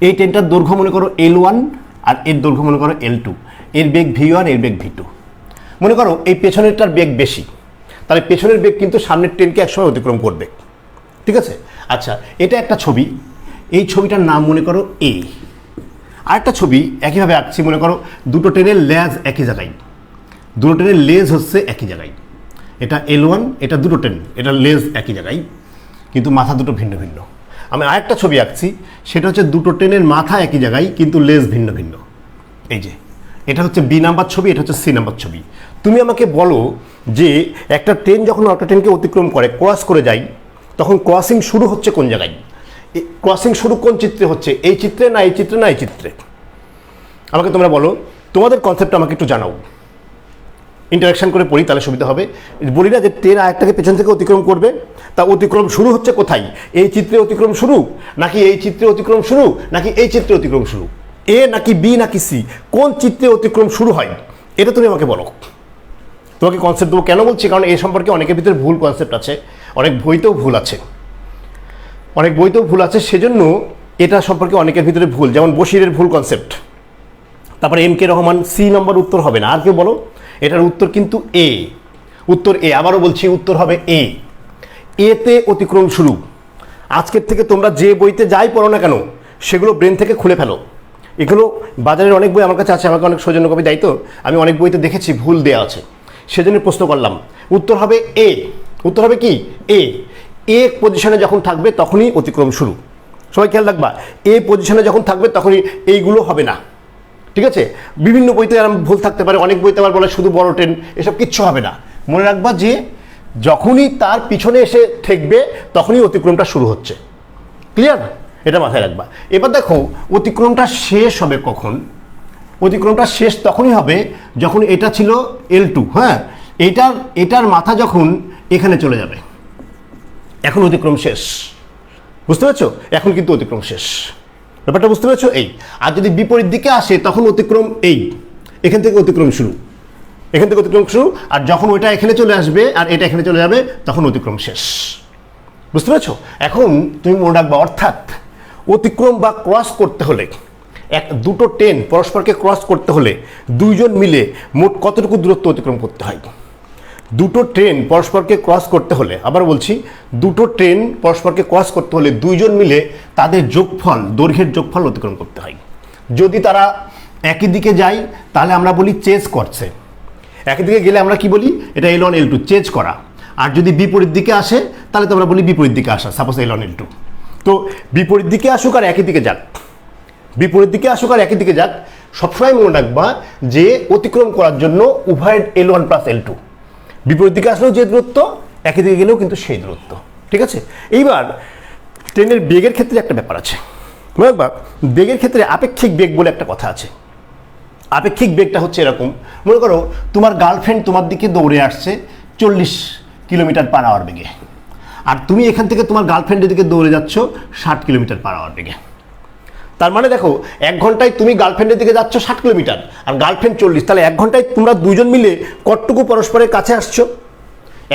এই ট্রেনটার দৈর্ঘ্য মনে করো L1 আর এর দৈর্ঘ্য মনে করো L2, এর বেগ V1, এর বেগ V2। মনে করো এই পেছনেরটার বেগ বেশি, তাহলে পেছনের বেগ কিন্তু সামনের ট্রেনকে একসময় অতিক্রম করবে, ঠিক আছে? আচ্ছা, এটা একটা ছবি, এই ছবিটার নাম মনে করো A। আরেকটা ছবি একইভাবে আঁকছি, মনে করো দুটো ট্রেনের লেজ একই জায়গায়, দুটো ট্রেনের লেজ হচ্ছে একই জায়গায়, এটা L1, এটা দুটো ট্রেন, এটা লেজ একই জায়গায় কিন্তু মাথা দুটো ভিন্ন ভিন্ন। আমি আরেকটা ছবি আঁকছি, সেটা হচ্ছে দুটো ট্রেনের মাথা একই জায়গায় কিন্তু লেজ ভিন্ন ভিন্ন। এই যে এটা হচ্ছে B নাম্বার ছবি, এটা হচ্ছে C নাম্বার ছবি। তুমি আমাকে বলো যে একটা ট্রেন যখন একটা ট্রেনকে অতিক্রম করে, ক্রস করে যায়, তখন ক্রসিং শুরু হচ্ছে কোন জায়গায়? ক্রসিং শুরু কোন চিত্রে হচ্ছে? এই চিত্রে না এই চিত্রে না এই চিত্রে? আমাকে তোমরা বলো, তোমাদের কনসেপ্ট আমাকে একটু জানাও। ইন্টারাকশন করে পড়ি তাহলে সুবিধা হবে। বলি না যে ট্রেন আরেকটাকে পেছন থেকে অতিক্রম করবে, তা অতিক্রম শুরু হচ্ছে কোথায়? এই চিত্রে অতিক্রম শুরু, নাকি এই চিত্রে অতিক্রম শুরু, নাকি এই চিত্রে অতিক্রম শুরু? A নাকি B নাকি C? কোন চিত্রে অতিক্রম শুরু হয় এটা তুমি আমাকে বলো। তোমাকে কনসেপ্ট দেবো, কেন বলছি? কারণ এই সম্পর্কে অনেকের ভিতরে ভুল কনসেপ্ট আছে, অনেক বইতেও ভুল আছে, সেজন্য এটা সম্পর্কে অনেকের ভিতরে ভুল। যেমন বশিরের ভুল কনসেপ্ট, তারপরে M.K. রহমান, C নম্বর উত্তর হবে না। আর কেউ বলো, এটার উত্তর কিন্তু A, উত্তর A। আবারও বলছি, উত্তর হবে A। এতে অতিক্রম শুরু। আজকের থেকে তোমরা যে বইতে যাই পড়ো না কেন, সেগুলো ব্রেন থেকে খুলে ফেলো। এগুলো বাজারের অনেক বই আমার কাছে আছে, আমাকে অনেক সৌজন্য কবি দায়িত্ব, আমি অনেক বইতে দেখেছি ভুল দেওয়া আছে, সেজন্য প্রশ্ন করলাম। উত্তর হবে A, উত্তর হবে কি? A। এ পজিশনে যখন থাকবে তখনই অতিক্রম শুরু। সবাই খেয়াল রাখবা, এ পজিশনে যখন থাকবে তখনই এইগুলো হবে না, ঠিক আছে? বিভিন্ন বইতে এরকম ভুল থাকতে পারে, অনেক বইতে আবার বলে শুধু বড় ট্রেন, এসব কিচ্ছু হবে না। মনে রাখবা যে যখনই তার পিছনে এসে ঠেকবে তখনই অতিক্রমটা শুরু হচ্ছে। ক্লিয়ার? এটা মাথায় রাখবা। এবার দেখো, অতিক্রমটা শেষ হবে কখন? অতিক্রমটা শেষ তখনই হবে যখন এটা ছিল L2, হ্যাঁ, এটার মাথা যখন এখানে চলে যাবে, এখন অতিক্রম শেষ। বুঝতে পারছো? এখন কিন্তু অতিক্রম শেষ, ব্যাপারটা বুঝতে পেরেছো? এই আর যদি বিপরীত দিকে আসে তখন অতিক্রম এখান থেকে অতিক্রম শুরু, আর যখন ওইটা এখানে চলে আসবে আর এটা এখানে চলে যাবে তখন অতিক্রম শেষ। বুঝতে পেরেছো? এখন তুমি মনে রাখবা, অর্থাৎ অতিক্রম বা ক্রস করতে হলে, দুটো ট্রেন পরস্পরকে ক্রস করতে হলে দুইজন মিলে মোট কতটুকু দূরত্ব অতিক্রম করতে হয়? দুটো ট্রেন পরস্পরকে ক্রস করতে হলে, আবার বলছি, দুটো ট্রেন পরস্পরকে ক্রস করতে হলে দুইজন মিলে তাদের যোগফল, দৈর্ঘ্যের যোগফল অতিক্রম করতে হয়। যদি তারা একই দিকে যায় তাহলে আমরা বলি চেজ করছে, একই দিকে গেলে আমরা কি বলি? এটা L1 L2, চেজ করা। আর যদি বিপরীত দিকে আসে তাহলে তো আমরা বলি বিপরীত দিকে আসা, সাপোজ L1 L2। তো বিপরীত দিকে আসুক আর একই দিকে যাক, সবসময় মনে রাখবা যে অতিক্রম করার জন্য উভয়ের L1 প্লাস L2, বিপরীত দিকে আসলেও যে দূরত্ব, একই দিকে গেলেও কিন্তু সেই দূরত্ব। ঠিক আছে, এইবার ট্রেনের বেগের ক্ষেত্রে একটা ব্যাপার আছে, মনে রাখবা বেগের ক্ষেত্রে আপেক্ষিক বেগ বলে একটা কথা আছে। আপেক্ষিক বেগটা হচ্ছে এরকম, মনে করো তোমার গার্লফ্রেন্ড তোমার দিকে দৌড়ে আসছে 40 কিলোমিটার পার আওয়ার বেগে, আর তুমি এখান থেকে তোমার গার্লফ্রেন্ডের দিকে দৌড়ে যাচ্ছ 60 কিলোমিটার পার আওয়ার বেগে। তার মানে দেখো 1 ঘন্টায় তুমি গার্লফ্রেন্ডের দিকে যাচ্ছ 60 কিলোমিটার আর গার্লফ্রেন্ড 40, তাহলে 1 ঘন্টায় তোমরা দুজন মিলে কতটুকু পরস্পরের কাছে আসছো?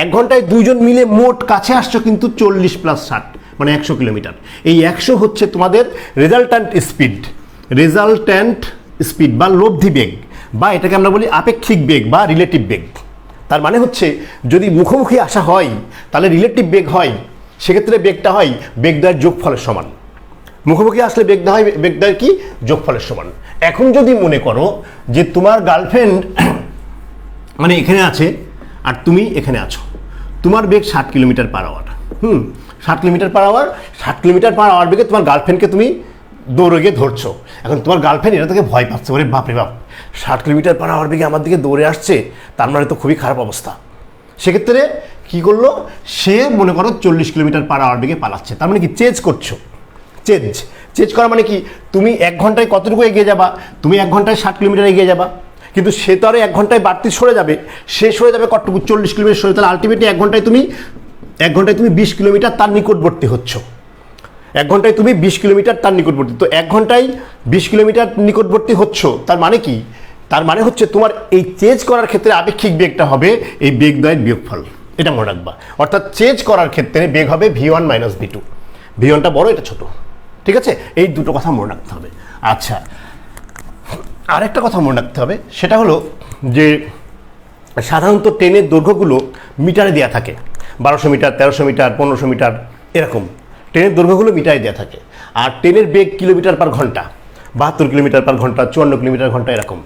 1 ঘন্টায় দুইজন মিলে মোট কাছে আসছো কিন্তু 40 প্লাস 60 মানে 100 কিলোমিটার। এই 100 হচ্ছে তোমাদের রেজাল্ট্যান্ট স্পিড বা লব্ধি বেগ, বা এটাকে আমরা বলি আপেক্ষিক বেগ বা রিলেটিভ বেগ। তার মানে হচ্ছে যদি মুখোমুখি আসা হয় তাহলে রিলেটিভ বেগ হয়, সেক্ষেত্রে বেগটা হয় বেগদ্বয়ের যোগফলের সমান। মুখোমুখি আসলে বেগটা হয় বেগদ্বয়ের কি যোগফলের সমান। এখন যদি মনে করো যে তোমার গার্লফ্রেন্ড মানে এখানে আছে আর তুমি এখানে আছো, তোমার বেগ 60 kilometre per hour, 60 kilometre per hour, 60 kilometre per hour বেগে তোমার গার্লফ্রেন্ডকে তুমি দৌড়ে গিয়ে ধরছো। এখন তোমার গার্লফ্রেন্ড এটা থেকে ভয় পাচ্ছে, ওরে বাপরে বাপ 60 কিলোমিটার পার আওয়ার বেগে আমার দিকে দৌড়ে আসছে, তার মানে তো খুবই খারাপ অবস্থা। সেক্ষেত্রে কি করলো, সে মনে করো 40 কিলোমিটার পার আওয়ার বেগে পালাচ্ছে, তার মানে কি চেজ করছো। চেজ করা মানে কি, তুমি 1 ঘন্টায় কতটুকু এগিয়ে যাবা, তুমি 1 ঘন্টায় 60 কিলোমিটার এগিয়ে যাবা, কিন্তু সে তো আরও 1 ঘন্টায় বাড়তি সরে যাবে, সে সরে যাবে কতটুকু 40 কিলোমিটার সরে, তাহলে আলটিমেটলি 1 ঘন্টায় তুমি 20 কিলোমিটার তার নিকটবর্তী হচ্ছ। 1 ঘন্টায় তুমি 20 কিলোমিটার তার নিকটবর্তী, তো 1 ঘন্টায় 20 কিলোমিটার নিকটবর্তী হচ্ছ, তার মানে কি, তার মানে হচ্ছে তোমার এই চেজ করার ক্ষেত্রে আপেক্ষিক বেগটা হবে এই বেগদ্বয়ের বিয়োগফল, এটা মনে রাখবা। অর্থাৎ চেজ করার ক্ষেত্রে বেগ হবে V1 মাইনাস V2, V1টা বড় এটা ছোট। ঠিক আছে, এই দুটো কথা মনে রাখতে হবে। আচ্ছা, আরেকটা কথা মনে রাখতে হবে, সেটা হলো যে সাধারণত ট্রেনের দৈর্ঘ্যগুলো মিটারে দেওয়া থাকে, 1200 মিটার, 1300 মিটার, 1500 মিটার, এরকম ট্রেনের দৈর্ঘ্যগুলো মিটারে দেওয়া থাকে। আর ট্রেনের বেগ কিলোমিটার পার ঘন্টা, 72 কিলোমিটার পার ঘন্টা, 54 কিলোমিটার ঘন্টা, এরকম।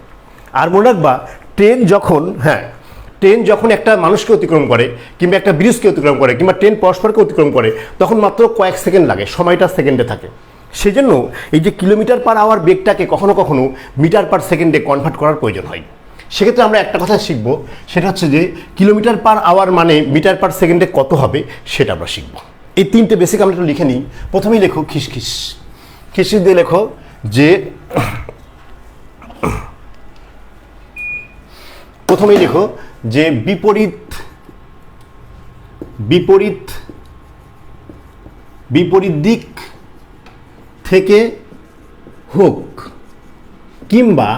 আর মনে রাখবা ট্রেন যখন একটা মানুষকে অতিক্রম করে কিংবা একটা ব্রিজকে অতিক্রম করে কিংবা ট্রেন পরস্পরকে অতিক্রম করে, তখন মাত্র কয়েক সেকেন্ড লাগে, সময়টা সেকেন্ডে থাকে। সেজন্য এই যে কিলোমিটার পার আওয়ার বেগটাকে কখনো কখনো মিটার পার সেকেন্ডে কনভার্ট করার প্রয়োজন হয়। সেক্ষেত্রে আমরা একটা কথা শিখব, সেটা হচ্ছে যে কিলোমিটার পার আওয়ার মানে মিটার পার সেকেন্ডে কত হবে সেটা আমরা শিখব। এই 3টে বেসিক আমরা একটু লিখে নিই। প্রথমেই লেখো খিসখিস দিয়ে লেখো যে প্রথমেই লেখো যে বিপরীত দিক থেকে হোক কিংবা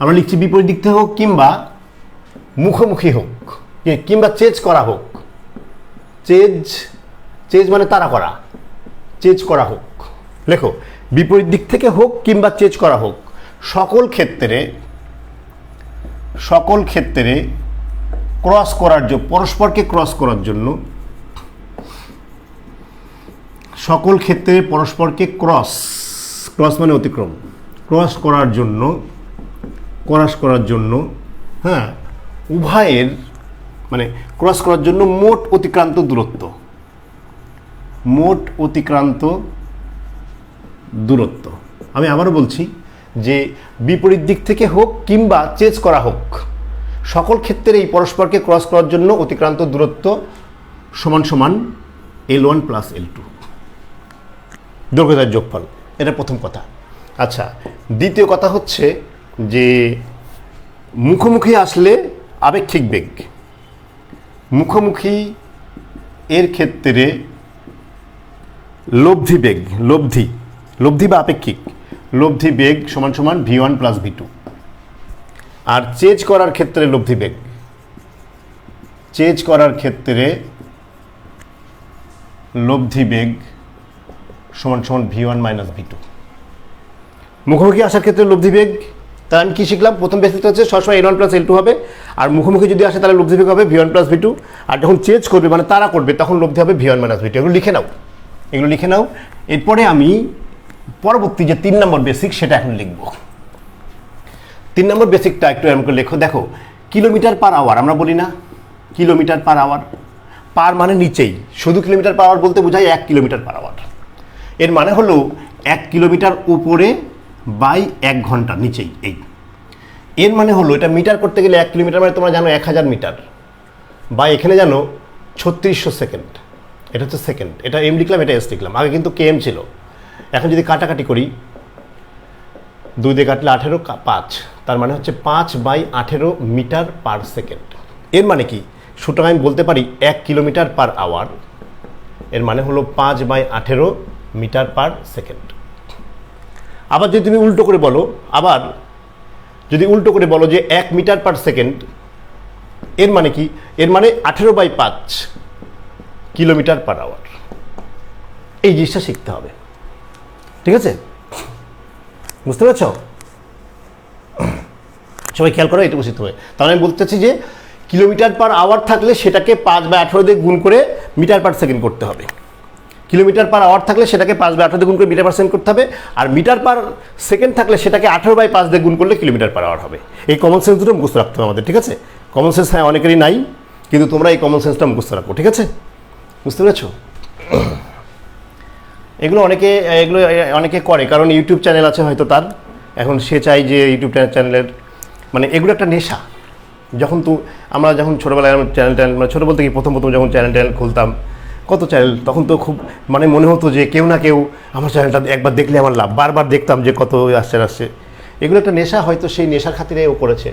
আমরা লিখছি বিপরীত দিক থেকে হোক কিংবা মুখোমুখি হোক কিংবা চেজ করা হোক, চেজ মানে তাড়া করা, চেজ করা হোক। লেখো বিপরীত দিক থেকে হোক কিংবা চেজ করা হোক, সকল ক্ষেত্রে ক্রস করার জন্য, পরস্পরকে ক্রস করার জন্য, সকল ক্ষেত্রে পরস্পরকে ক্রস মানে অতিক্রম, ক্রস করার জন্য হ্যাঁ উভয়ের মানে ক্রস করার জন্য মোট অতিক্রান্ত দূরত্ব। আমি আবারও বলছি যে বিপরীত দিক থেকে হোক কিংবা চেজ করা হোক, সকল ক্ষেত্রে এই পরস্পরকে ক্রস করার জন্য অতিক্রান্ত দূরত্ব সমান L1 প্লাস L2, দৈর্ঘ্যের যোগফল। এটা প্রথম কথা। আচ্ছা, দ্বিতীয় কথা হচ্ছে যে মুখোমুখি আসলে আপেক্ষিক বেগ, মুখোমুখি এর ক্ষেত্রে লব্ধি বা আপেক্ষিক লব্ধি বেগ সমান V1 প্লাস V2। আর চেজ করার ক্ষেত্রে লব্ধি বেগ, সমান V1 মাইনাস V2। মুখোমুখি আসার ক্ষেত্রে লব্ধি বেগ, তাহলে আমি কি শিখলাম? প্রথম বেসিকটা হচ্ছে সবসময় L1 প্লাস L2 হবে, আর মুখোমুখি যদি আসে তাহলে লব্ধি বেগ হবে V1 প্লাস V2, আর যখন চেঞ্জ করবে মানে তারা করবে তখন লব্ধি হবে V1 মাইনাস V2। এগুলো লিখে নাও। এরপরে আমি পরবর্তী যে 3 নম্বর বেসিক সেটা এখন লিখব। 3 নম্বর বেসিকটা একটু এমন করে লেখো। দেখো কিলোমিটার পার আওয়ার আমরা বলি না, কিলোমিটার পার আওয়ার, পার মানে নিচেই, শুধু কিলোমিটার পার আওয়ার বলতে বোঝায় 1 কিলোমিটার পার আওয়ার। এর মানে হলো 1 কিলোমিটার উপরে বাই 1 ঘন্টা নিচেই এই। এর মানে হলো এটা মিটার করতে গেলে 1 কিলোমিটার মানে তোমরা জানো 1000 মিটার, বা এখানে জানো 3600 সেকেন্ড। এটা হচ্ছে সেকেন্ড, এটা এম লিখলাম, এটা এস লিখলাম, আগে কিন্তু কেএম ছিল। এখন যদি কাটাকাটি করি, 2 দিয়ে কাটলে 18, 5, তার মানে হচ্ছে 5/18 মিটার পার সেকেন্ড। এর মানে কি, সুতরাং আমি বলতে পারি 1 কিলোমিটার পার আওয়ার, এর মানে হলো 5/18 মিটার পার সেকেন্ড। আবার যদি তুমি উল্টো করে বলো, যে 1 মিটার পার সেকেন্ড, এর মানে কি, এর মানে 18/5 কিলোমিটার পার আওয়ার। এই জিনিসটা শিখতে হবে, ঠিক আছে? বুঝতে পারছ? সবাই খেয়াল করো, এটা বুঝতে হবে। তাহলে আমি বলতে চাচ্ছি যে কিলোমিটার পার আওয়ার থাকলে সেটাকে 5/18 দিয়ে গুণ করে মিটার পার সেকেন্ড করতে হবে। কিলোমিটার পার আওয়ার থাকলে সেটাকে 5/18 দিয়ে গুণ করে মিটার পার সেকেন্ড করতে হবে। আর মিটার পার সেকেন্ড থাকলে সেটাকে 18/5 দিয়ে গুণ করলে কিলোমিটার পার আওয়ার হবে। এই কমন সেন্স দুটো মুখস্থ রাখতে হবে আমাদের, ঠিক আছে? কমন সেন্স হ্যাঁ অনেকেরই নাই, কিন্তু তোমরা এই কমন সেন্সটা মুখস্থ রাখো, ঠিক আছে? বুঝতে পেরেছো? এগুলো অনেকে করে, কারণ ইউটিউব চ্যানেল আছে হয়তো তার, এখন সে চাই যে ইউটিউব চ্যানেলের মানে এগুলো একটা নেশা। আমরা যখন ছোটোবেলায় চ্যানেল মানে ছোটো বলতে কি প্রথম যখন চ্যানেল খুলতাম, কত চ্যানেল, তখন তো খুব মানে মনে হতো যে কেউ না কেউ আমার চ্যানেলটা একবার দেখলে আমার লাভ, বারবার দেখতাম যে কত আসছে। এগুলো একটা নেশা, হয়তো সেই নেশার খাতিরে ও করেছে,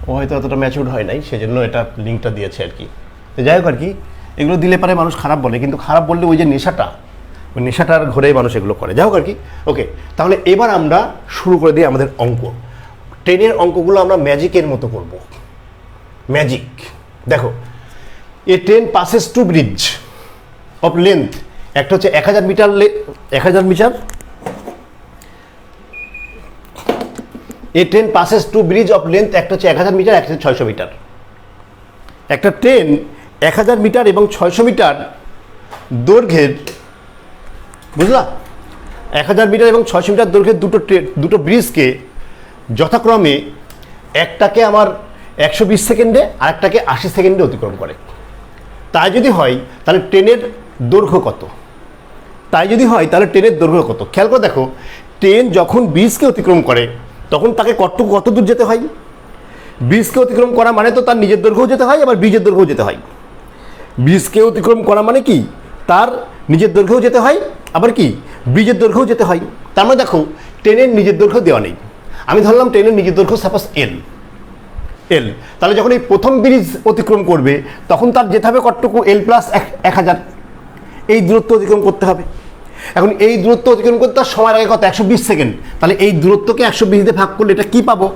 ও হয়তো অতটা ম্যাচিউর হয় নাই, সেজন্য এটা লিঙ্কটা দিয়েছে আর কি। তো যাই হোক আর কি, এগুলো দিলে পারে মানুষ খারাপ বলে, কিন্তু খারাপ বললে ওই যে ওই নেশাটার ঘরেই মানুষ এগুলো করে। যাই হোক আর কি, ওকে। তাহলে এবার আমরা শুরু করে দিই আমাদের অঙ্ক। ট্রেনের অঙ্কগুলো আমরা ম্যাজিকের মতো করব। ম্যাজিক, দেখো, a train passes two bridge of length, একটা হচ্ছে 1000 metre, 1000 metre. A train passes two bridge of length, একটা হচ্ছে 1000 মিটার, একটা হচ্ছে 600 মিটার। একটা ট্রেন 1000 মিটার এবং 600 মিটার দৈর্ঘ্যের, বুঝলা, 1000 মিটার এবং 600 মিটার দৈর্ঘ্যের দুটো ব্রিজকে যথাক্রমে একটাকে আমার 120 সেকেন্ডে আর একটাকে 80 সেকেন্ডে অতিক্রম করে। তাই যদি হয় তাহলে ট্রেনের দৈর্ঘ্য কত? খেয়াল করে দেখো, ট্রেন যখন ব্রিজকে অতিক্রম করে তখন তাকে কত দূর যেতে হয়? ব্রিজকে অতিক্রম করা মানে তো তার নিজের দৈর্ঘ্যও যেতে হয়, আবার ব্রিজের দৈর্ঘ্যও যেতে হয়। ব্রিজকে অতিক্রম করা মানে কি, তার নিজের দৈর্ঘ্যও যেতে হয়, আবার কি ব্রিজের দৈর্ঘ্যও যেতে হয়। তার মানে দেখো, ট্রেনের নিজের দৈর্ঘ্য দেওয়া নেই। আমি ধরলাম ট্রেনের নিজের দৈর্ঘ্য সাপোজ এল। তাহলে যখন এই প্রথম ব্রিজ অতিক্রম করবে তখন তার যেতে হবে কতটুকু? এল প্লাস 1000, এই দূরত্ব অতিক্রম করতে হবে। এখন এই দূরত্ব অতিক্রম করতে তার সময় লাগে কত? 120 সেকেন্ড। তাহলে এই দূরত্বকে 120 দিয়ে ভাগ করলে এটা কি পাবো?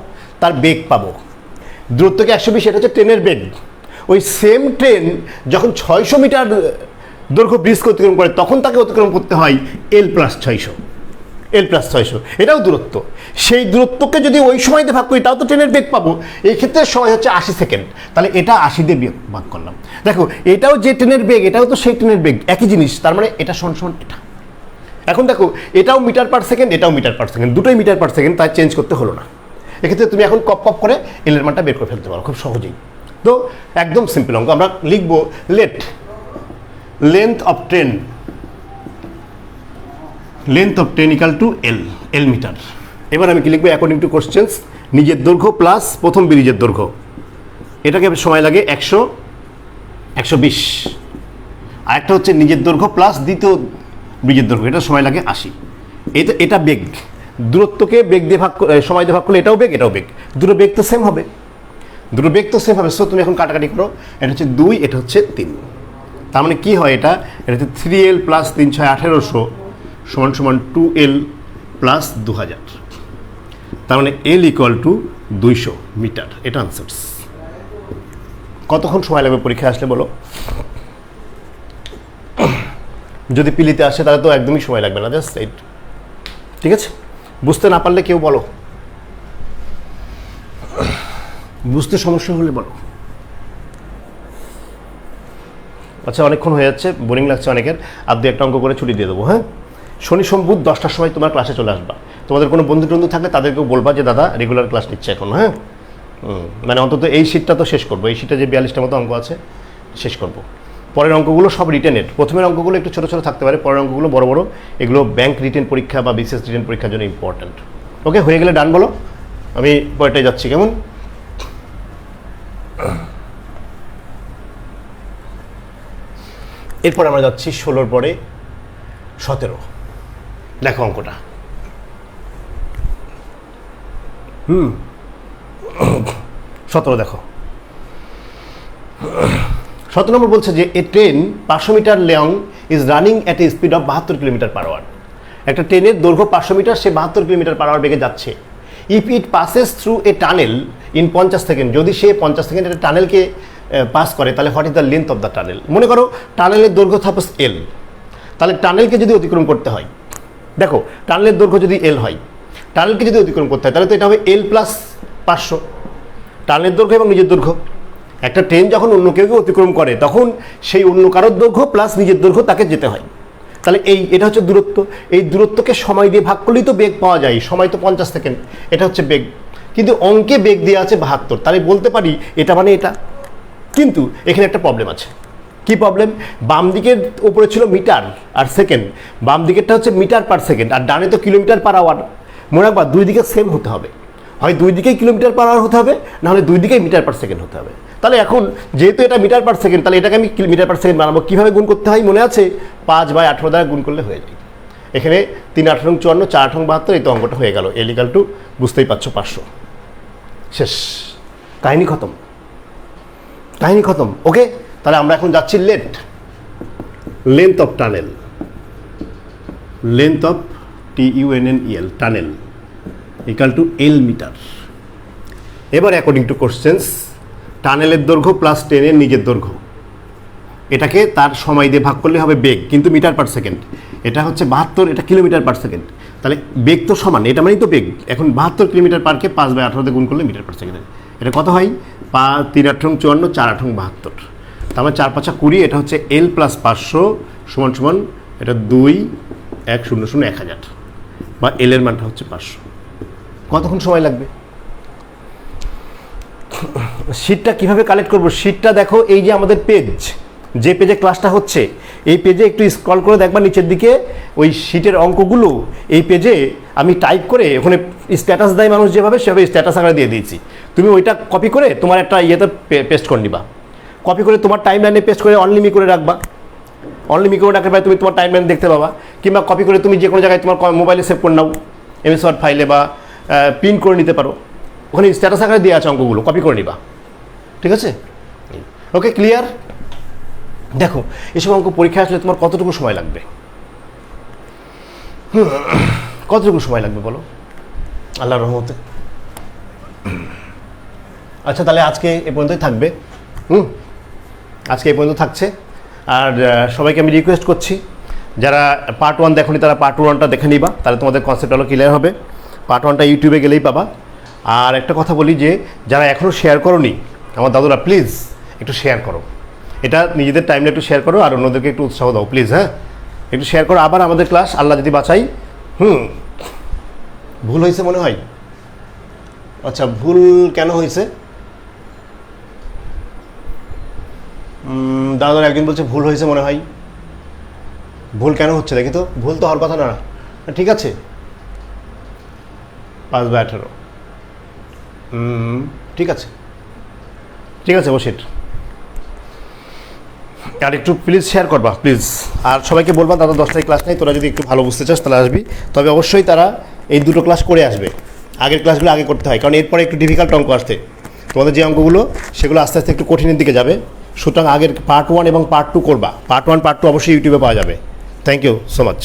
তার বেগ পাবো। দূরত্বকে 120, এটা হচ্ছে ট্রেনের বেগ। ওই সেম ট্রেন যখন 600 মিটার দৈর্ঘ্য ব্রিজকে অতিক্রম করে তখন তাকে অতিক্রম করতে হয় এল প্লাস 600, এটাও দূরত্ব। সেই দূরত্বকে যদি ওই সময় দিয়ে ভাগ করি তাও তো ট্রেনের বেগ পাবো। এই ক্ষেত্রে সময় হচ্ছে 80 সেকেন্ড। তাহলে এটা 80 দিয়ে ভাগ করলাম। দেখো, এটাও যে ট্রেনের বেগ, এটাও তো সেই ট্রেনের বেগ, একই জিনিস। তার মানে এটা সমান এটা। এখন দেখো, এটাও মিটার পার সেকেন্ড, এটাও মিটার পার সেকেন্ড, দুটোই মিটার পার সেকেন্ড, তাই চেঞ্জ করতে হলো না। এক্ষেত্রে তুমি এখন কপ করে এলের মানটা বের করে ফেলতে পারো খুব সহজেই। তো একদম সিম্পল অঙ্ক। আমরা লিখবো length of train equal to L metre. এবার আমি কি লিখবো? অ্যাকর্ডিং টু কোশ্চেন্স, নিজের দৈর্ঘ্য প্লাস প্রথম ব্রিজের দৈর্ঘ্য, এটাকে সময় লাগে 120। আর একটা হচ্ছে নিজের দৈর্ঘ্য প্লাস দ্বিতীয় ব্রিজের দৈর্ঘ্য, এটা সময় লাগে 80। এটা বেগ, দূরত্বকে বেগ দিয়ে সময় দিয়ে ভাগ করলে এটাও বেগ, দুটো বেগ তো সেম হবে। সো তুমি এখন কাটাকাটি করো, এটা হচ্ছে 2, এটা হচ্ছে 3। তার মানে কি হয়, এটা হচ্ছে 3L প্লাস 3 6 1800 সমান 2L প্লাস 2000। তার মানে L ইকুয়াল টু 200 মিটার। এটা আনসার্স। কতক্ষণ সময় লাগবে পরীক্ষায় আসলে বলো? যদি পিলিতে আসে তাহলে তো একদমই সময় লাগবে না, জাস্ট এইট। ঠিক আছে? বুঝতে না পারলে কেউ বলো, বুঝতে সমস্যা হলে বলো। আচ্ছা, অনেকক্ষণ হয়ে যাচ্ছে, বোরিং লাগছে অনেকের। আর 2-1টা অঙ্ক করে ছুটি দিয়ে দেবো। হ্যাঁ, শনি সোম বুধ 10টার সময় তোমার ক্লাসে চলে আসবা। তোমাদের কোনো বন্ধু টন্ধু থাকলে তাদেরকেও বলবা যে দাদা রেগুলার ক্লাস নিচ্ছে এখন। হ্যাঁ, মানে অন্তত এই শীটটা তো শেষ করবো। এই শীটে যে 42টার মতো অঙ্ক আছে শেষ করবো। পরের অঙ্কগুলো সব রিটেনের। প্রথমের অঙ্কগুলো একটু ছোটো ছোটো থাকতে পারে, পরের অঙ্কগুলো বড় বড়। এগুলো ব্যাংক রিটেন পরীক্ষা বা বিশেষ রিটেন পরীক্ষার জন্য ইম্পর্ট্যান্ট। ওকে, হয়ে গেলে ডান বলো, আমি পরেরটায় যাচ্ছি। কেমন? এরপর আমরা যাচ্ছি 16 পরে 17। দেখো অঙ্কটা। 17 দেখো। 17 নম্বর বলছে যে a train 500 metre long is running at a speed of 72 kilometre per hour. একটা ট্রেনের দৈর্ঘ্য 500 মিটার, সে 72 কিলোমিটার পার আওয়ার বেগে যাচ্ছে। If it passes through a tunnel in 50 second, যদি সে 50 সেকেন্ড একটা টানেলকে পাস করে, তাহলে what is the length of the tunnel? মনে করো টানেলের দৈর্ঘ্য সাপোজ এল, তাহলে টানেলকে যদি অতিক্রম করতে হয়, দেখো টানেলের দৈর্ঘ্য যদি এল হয়, টানেলকে যদি অতিক্রম করতে হয় তাহলে তো এটা হবে এল প্লাস 500, টানেলের দৈর্ঘ্য এবং নিজের দৈর্ঘ্য। একটা ট্রেন যখন অন্য কেউকে অতিক্রম করে তখন সেই অন্য কারোর দৈর্ঘ্য প্লাস নিজের দৈর্ঘ্য তাকে যেতে হয়। তাহলে এটা হচ্ছে দূরত্ব। এই দূরত্বকে সময় দিয়ে ভাগ করলেই তো বেগ পাওয়া যায়। সময় তো 50 সেকেন্ড, এটা হচ্ছে বেগ। কিন্তু অঙ্কে বেগ দেওয়া আছে 72, তাহলে বলতে পারি এটা মানে এটা। কিন্তু এখানে একটা প্রবলেম আছে। কি প্রবলেম? বাম দিকের উপরে ছিল মিটার আর সেকেন্ড, বাম দিকেরটা হচ্ছে মিটার পার সেকেন্ড, আর ডানে তো কিলোমিটার পার আওয়ার। মনে রাখবা দুই দিকে সেম হতে হবে, হয় দুই দিকেই কিলোমিটার পার আওয়ার হতে হবে, নাহলে দুই দিকেই মিটার পার সেকেন্ড হতে হবে। তাহলে এখন যেহেতু এটা মিটার পার সেকেন্ড, তাহলে এটাকে আমি মিটার পার সেকেন্ড বানাবো। কীভাবে গুণ করতে হয় মনে আছে? 5/18 দ্বারা গুণ করলে হয়ে যায়। এখানে 3×8 = 54, 4×8 = 72, এই তো অঙ্কটা হয়ে গেল। L = বুঝতেই পারছো 500। শেষ, কাহিনী খতম, কাহিনী খতম। ওকে, তাহলে আমরা এখন যাচ্ছি length of tunnel, length of TUNNEL tunnel = L metre. এবার অ্যাকর্ডিং টু কোশ্চেন্স, টানেলের দৈর্ঘ্য প্লাস ট্রেনের নিজের দৈর্ঘ্য, এটাকে তার সময় দিয়ে ভাগ করলে হবে বেগ, কিন্তু মিটার পার সেকেন্ড। এটা হচ্ছে 72, এটা কিলোমিটার পার সেকেন্ড। তাহলে বেগ তো সমান, এটা মানেই তো বেগ। এখন 72 কিলোমিটার পারকে 5/18 দিয়ে গুণ করলে মিটার পার সেকেন্ড। এটা কত হয়? 3×8 = 54, 4×8 = 72। তার মানে 4×5 = 20। এটা হচ্ছে L + 500 সমান এটা 2,100,1000, বা L এর মানটা হচ্ছে 500। কতক্ষণ সময় লাগবে? শীটটা কিভাবে কালেক্ট করব? শীটটা দেখো, এই যে আমাদের পেজ, যে পেজে ক্লাসটা হচ্ছে, এই পেজে একটু স্ক্রল করে দেখবা নিচের দিকে, ওই শীটের অঙ্কগুলো এই পেজে আমি টাইপ করে, ওখানে স্ট্যাটাস দেয় মানুষ যেভাবে, সেভাবে স্ট্যাটাস আকারে দিয়ে দিয়েছি। তুমি ওইটা কপি করে তোমার একটা ইয়েতে পেস্ট করে নিবা, কপি করে তোমার টাইম লাইনে পেস্ট করে অনলিমি করে রাখবা। অনলিমি করে রাখার পরে তুমি তোমার টাইম লাইন দেখতে পাবা। কিংবা কপি করে তুমি যে কোনো জায়গায় তোমার মোবাইলে সেভ করে নাও, MS Word ফাইলে, বা প্রিন্ট করে নিতে পারো। ওখানে স্ট্যাটাস আকারে দেওয়া আছে অঙ্কগুলো, কপি করে নিবা। ঠিক আছে? ওকে, ক্লিয়ার? দেখো এসব অঙ্ক পরীক্ষা আসলে তোমার কতটুকু সময় লাগবে? কতটুকু সময় লাগবে বলো আল্লাহর রহমতে? আচ্ছা, তাহলে আজকে এ পর্যন্তই থাকবে। আজকে এই পর্যন্ত থাকছে। আর সবাইকে আমি রিকোয়েস্ট করছি, যারা পার্ট 1 দেখোনি তারা পার্ট 1টা দেখে নিবা, তাহলে তোমাদের কনসেপ্ট আরও ক্লিয়ার হবে। পার্ট 1টা ইউটিউবে গেলেই পাবা। আর একটা কথা বলি, যে যারা এখনও শেয়ার করোনি আমার দাদুরা, প্লিজ একটু শেয়ার করো। এটা নিজেদের টাইমে একটু শেয়ার করো, আর অন্যদেরকে একটু উৎসাহ দাও প্লিজ। হ্যাঁ, একটু শেয়ার করো। আবার আমাদের ক্লাস, আল্লাহ যদি বাঁচাই, ভুল হয়েছে মনে হয়। আচ্ছা, ভুল কেন হয়েছে? দাদার একজন বলছে ভুল হয়েছে মনে হয়। ভুল কেন হচ্ছে দেখি তো? ভুল তো হওয়ার কথা না। ঠিক আছে, 5/18। ঠিক আছে, ঠিক আছে বসিট। আর একটু প্লিজ শেয়ার করবা প্লিজ। আর সবাইকে বলবা দাদা 10টায় ক্লাস নেই, তোরা যদি একটু ভালো বুঝতে চাস তাহলে আসবি। তবে অবশ্যই তারা এই দুটো ক্লাস করে আসবে। আগের ক্লাসগুলো আগে করতে হয়, কারণ এরপরে একটু ডিফিকাল্ট অঙ্ক আসছে। তোমাদের যে অঙ্কগুলো সেগুলো আস্তে আস্তে একটু কঠিনের দিকে যাবে। সুতরাং আগের পার্ট 1 এবং পার্ট 2 করবা। পার্ট 1 পার্ট 2 অবশ্যই ইউটিউবে পাওয়া যাবে। Thank you so much.